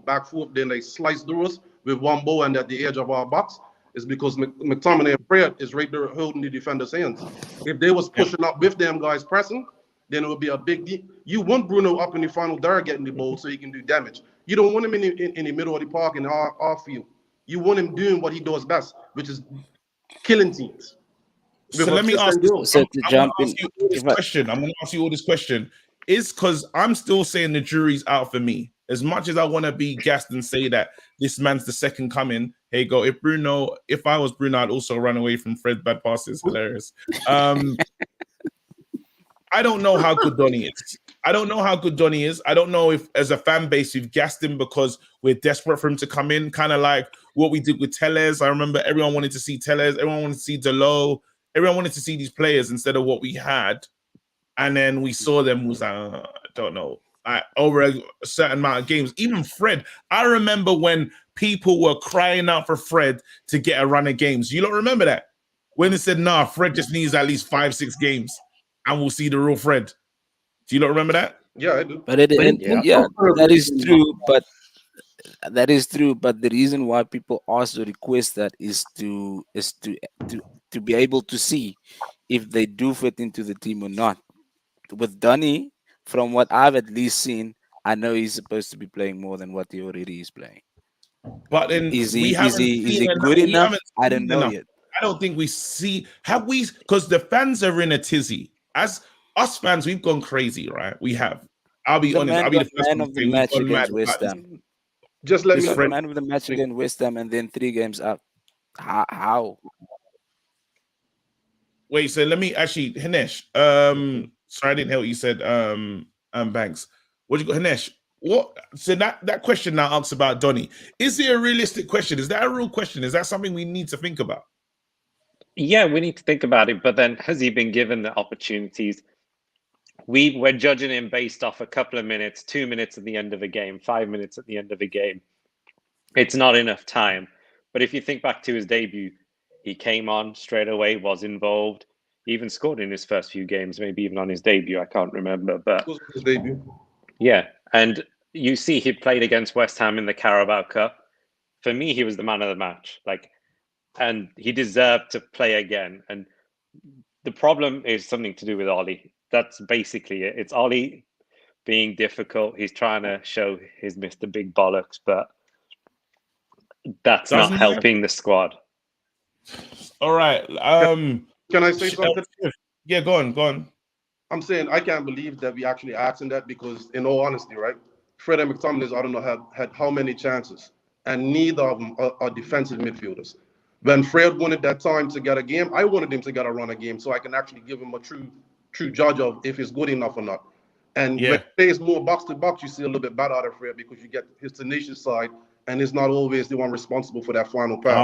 then they slice through us with one ball and at the edge of our box. It's because McTominay and Fred is right there holding the defender's hands. If they was pushing up with them guys pressing, then it would be a big deal. You want Bruno up in the final third getting the ball so he can do damage. You don't want him in the middle of the park in our field. You want him doing what he does best, which is killing teams. So let me ask you. I'm going to ask you all this question. Is because I'm still saying the jury's out for me. As much as I want to be gassed and say that this man's the second coming, hey, go. If I was Bruno, I'd also run away from Fred bad passes. Hilarious. I don't know how good Donny is. I don't know if, as a fan base, we've gassed him because we're desperate for him to come in, kind of like what we did with Tellez. I remember everyone wanted to see Tellez, everyone wanted to see Delo, everyone wanted to see these players instead of what we had. And then we saw them, was like, I don't know, over a certain amount of games. Even Fred, I remember when people were crying out for Fred to get a run of games. You don't remember that? When they said, nah, Fred just needs at least 5-6 games and we'll see the real Fred. Do you not remember that? Yeah, I do. But that is true. But that is true. But the reason why people also request that is to be able to see if they do fit into the team or not. With Donny, from what I've at least seen, I know he's supposed to be playing more than what he already is playing. But then is he good enough? I don't know yet. I don't think we see. Have we? Because the fans are in a tizzy. As us fans, we've gone crazy, right? We have. I'll be honest. I'll be the first man one of to the say match we've gone against mad. West Ham. Just let me. Man of the match against West Ham, and then 3 games up. How? Wait. So let me actually, Hinesh. Sorry, I didn't hear what you said. Banks. What you got, Hinesh? What? So that question now asks about Donny. Is it a realistic question? Is that a real question? Is that something we need to think about? Yeah, we need to think about it. But then, has he been given the opportunities? We're judging him based off a couple of minutes, 2 minutes at the end of a game, 5 minutes at the end of a game. it's not enough time. But if you think back to his debut, he came on straight away, was involved, even scored in his first few games, maybe even on his debut. I can't remember, but was his debut. yeah. And you see, he played against West Ham in the Carabao Cup. For me, he was the man of the match. And he deserved to play again. And the problem is something to do with Ollie. That's basically it. It's Ollie being difficult. He's trying to show his Mr. Big Bollocks, but that's not Doesn't helping the squad. All right. Can I say something? Yeah, go on. I'm saying I can't believe that we actually asking that because, in all honesty, right, Fred and McTominay, I don't know, had how many chances, and neither of them are defensive midfielders. When Fred wanted that time to get a game, I wanted him to get a run a game so I can actually give him a true judge of if it's good enough or not. And when he plays more box to box, you see a little bit better out of Fred because you get his tenacious side, and he's not always the one responsible for that final pass.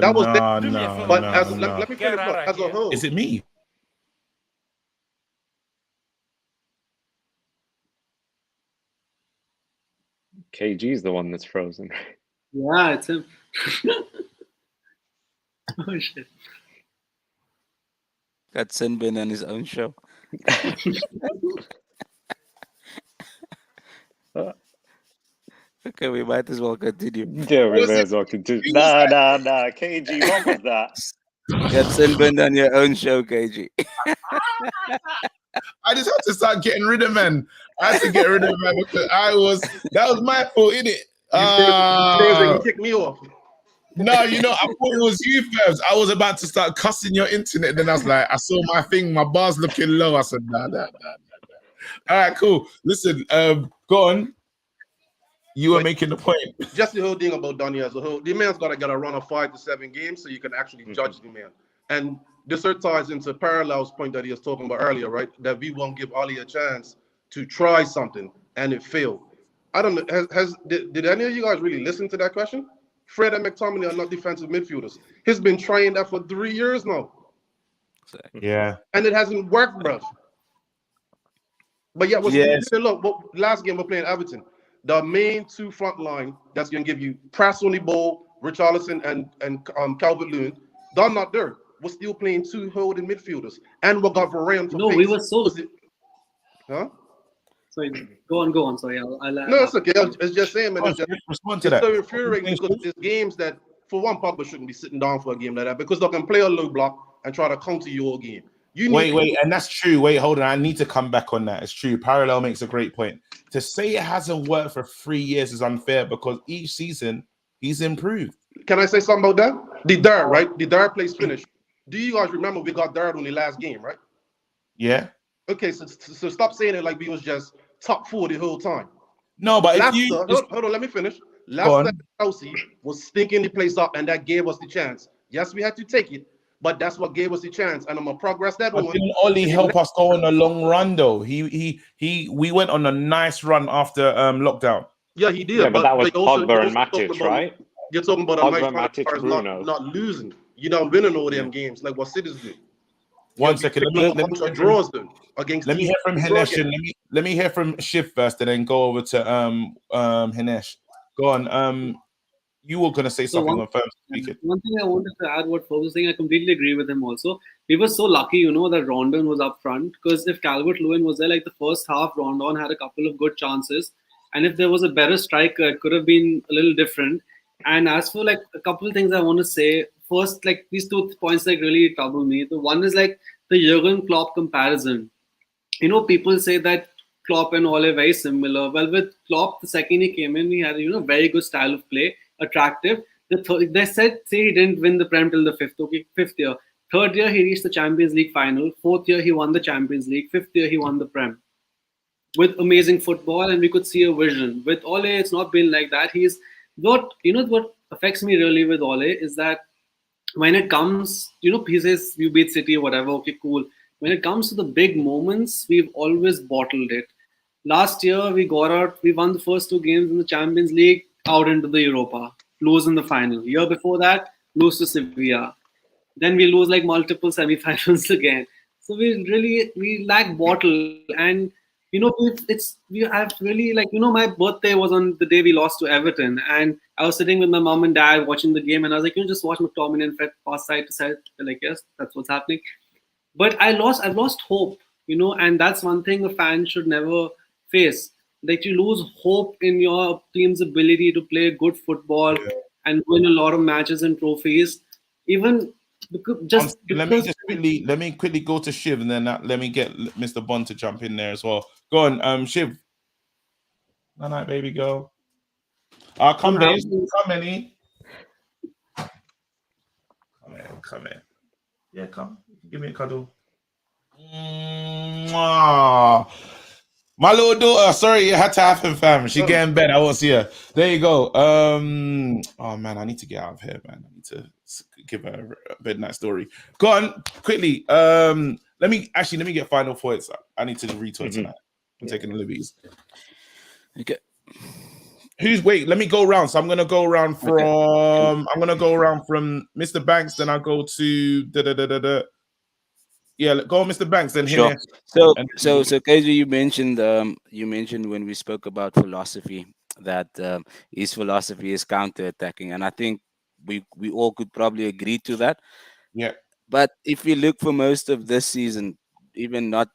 That was let me finish. As a whole, is it me? KG's the one that's frozen. Yeah, it's him. Oh shit! Got Sinbin on his own show. Okay, we might as well continue. Yeah, we may as well continue. Nah. KG, what was that? Got Sinbin on your own show, KG. I just had to start getting rid of man. I had to get rid of man because that was my fault, innit? You kicked me off. No, I thought it was you first. I was about to start cussing your internet. Then I was like, I saw my thing, my bar's looking low. I said, nah. All right, cool. Listen, go on. You were making the point. Just the whole thing about Donny as a whole. The man's got to get a run of 5 to 7 games so you can actually judge the man. And this ties into Parallel's point that he was talking about earlier, right? That we won't give Ollie a chance to try something and it failed. I don't know. Did any of you guys really listen to that question? Fred and McTominay are not defensive midfielders. He's been trying that for 3 years now. Yeah. And it hasn't worked, bro. But yeah, look, last game we're playing Everton. The main 2 front line that's going to give you press on the ball, Richarlison and Calvert-Lewin, they're not there. We're still playing 2 holding midfielders. And we got Varane for pace. We were so... Huh? Sorry, go on. Sorry, I'll no, it's okay. It's just saying, man. Respond to that. It's so infuriating because there's games that, for one, Pogba shouldn't be sitting down for a game like that because they can play a low block and try to counter your game. Wait, and that's true. Wait, hold on. I need to come back on that. It's true. Parallel makes a great point. To say it hasn't worked for 3 years is unfair because each season he's improved. Can I say something about that? The Dare, right? The Dare plays finish. Do you guys remember we got Dare on the last game, right? Yeah. Okay, so stop saying it like we was just top 4 the whole time. No, but hold on, let me finish. Leicester Chelsea was stinking the place up, and that gave us the chance. Yes, we had to take it, but that's what gave us the chance, and I'm gonna progress that one. Didn't Ollie help us go on a long run though? We went on a nice run after lockdown. Yeah, he did. Yeah, but that was Pogba and Matic, right? You're talking about Pogba, a nice Matic, not losing. You don't winning all them games like what City's do. One second. Let me hear from Hinesh. Let me hear from Shiv first, and then go over to Hinesh. Go on. You were going to say something on first. One thing I wanted to add, what Forbes was saying, I completely agree with him also. We were so lucky, that Rondon was up front, because if Calvert-Lewin was there, like the first half, Rondon had a couple of good chances. And if there was a better striker, it could have been a little different. And as for like a couple of things I want to say, first, like these 2 points like really trouble me. The one is like the Jurgen Klopp comparison. People say that Klopp and Ole are very similar. Well, with Klopp, the second he came in, he had a very good style of play, attractive. They say he didn't win the Prem till the fifth year. Third year he reached the Champions League final. 4th year he won the Champions League. 5th year he won the Prem. With amazing football, and we could see a vision. With Ole, it's not been like that. What affects me really with Ole is that when it comes, he says you beat City or whatever, okay, cool. When it comes to the big moments, we've always bottled it. Last year, we got out, we won the first 2 games in the Champions League, out into the Europa, lose in the final. Year before that, lose to Sevilla. Then we lose like multiple semi-finals again. So we lack bottle. And I've really my birthday was on the day we lost to Everton, and I was sitting with my mom and dad watching the game, and I was like, just watch McTominay and Fred pass side to side. They're like, yes, that's what's happening. But I've lost hope, and that's one thing a fan should never face. That you lose hope in your team's ability to play good football and win a lot of matches and trophies. Even because let me quickly go to Shiv, and then let me get Mr. Bond to jump in there as well. Go on, Shiv. Night, baby, go. Come, babe. Come, Annie. Come here. Yeah, come. Give me a cuddle. Mwah. My little daughter, sorry, it had to happen, fam. She get in bed. I won't see her. There you go. Oh man, I need to get out of here, man. I need to give her a midnight story. Go on, quickly. Let me get final thoughts. I need to retweet tonight. I'm taking the liberties. Okay. Let me go around. So I'm gonna go around from Mr. Banks, then I'll go to Yeah, go on, Mr. Banks, then Sure. here. So KJ, you mentioned when we spoke about philosophy that his philosophy is counter-attacking, and I think we all could probably agree to that. Yeah. But if you look for most of this season, even not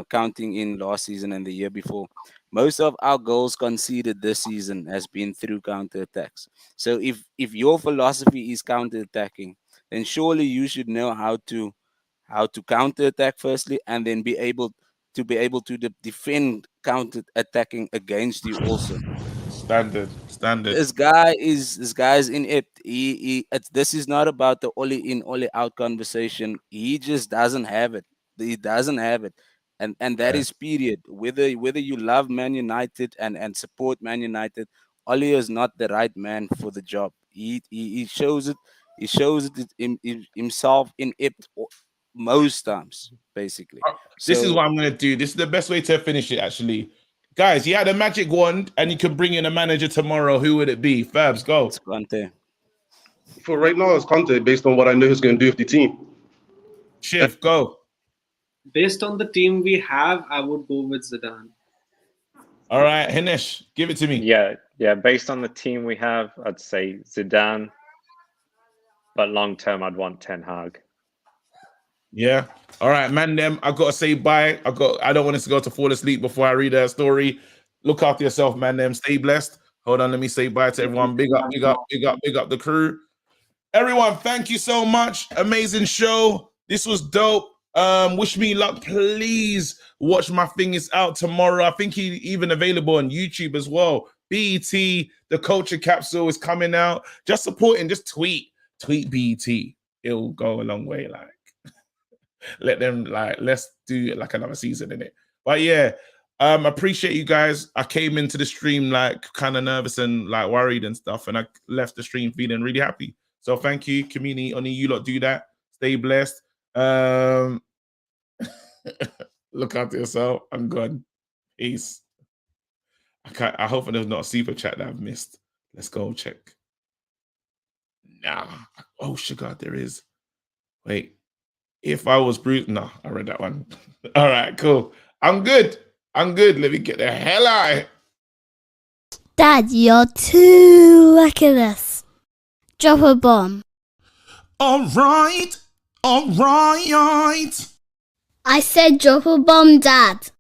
counting in last season and the year before, most of our goals conceded this season has been through counter-attacks. So if your philosophy is counter-attacking, then surely you should know how to counter-attack firstly, and then be able to defend counter-attacking against you also. Standard. This guy is inept. This is not about the all in, all out conversation. He just doesn't have it. He doesn't have it. And that is period. Whether you love Man United and support Man United, Oli is not the right man for the job. He shows it. He shows it himself inept most times, basically. This is what I'm gonna do. This is the best way to finish it, actually. Guys, you had a magic wand and you could bring in a manager tomorrow. Who would it be? Fabs, go. It's Conte. For right now, it's Conte, based on what I know he's going to do with the team. Shiv, go. Based on the team we have, I would go with Zidane. All right, Hinesh, give it to me. Yeah. Based on the team we have, I'd say Zidane. But long term, I'd want Ten Hag. Yeah. All right, man. I gotta say bye. I don't want us to go to fall asleep before I read that story. Look after yourself, man. Stay blessed. Hold on, let me say bye to everyone. Big up the crew. Everyone, thank you so much. Amazing show. This was dope. Wish me luck. Please watch my thing. It's out tomorrow. I think he's even available on YouTube as well. BET, the Culture Capsule is coming out. Just supporting, just tweet BET. It'll go a long way. Like, let them, let's do like another season in it. But yeah, appreciate you guys. I came into the stream kind of nervous and worried and stuff, and I left the stream feeling really happy. So thank you, community. Only you lot do that. Stay blessed. Look after yourself. I'm gone. Peace. I hope there's not a super chat that I've missed. Let's go check. Nah. Oh, sugar, there is. Wait. If I was Bruce, no, I read that one. All right, cool. I'm good. Let me get the hell out. Dad, you're too reckless. Drop a bomb. All right. I said drop a bomb, Dad.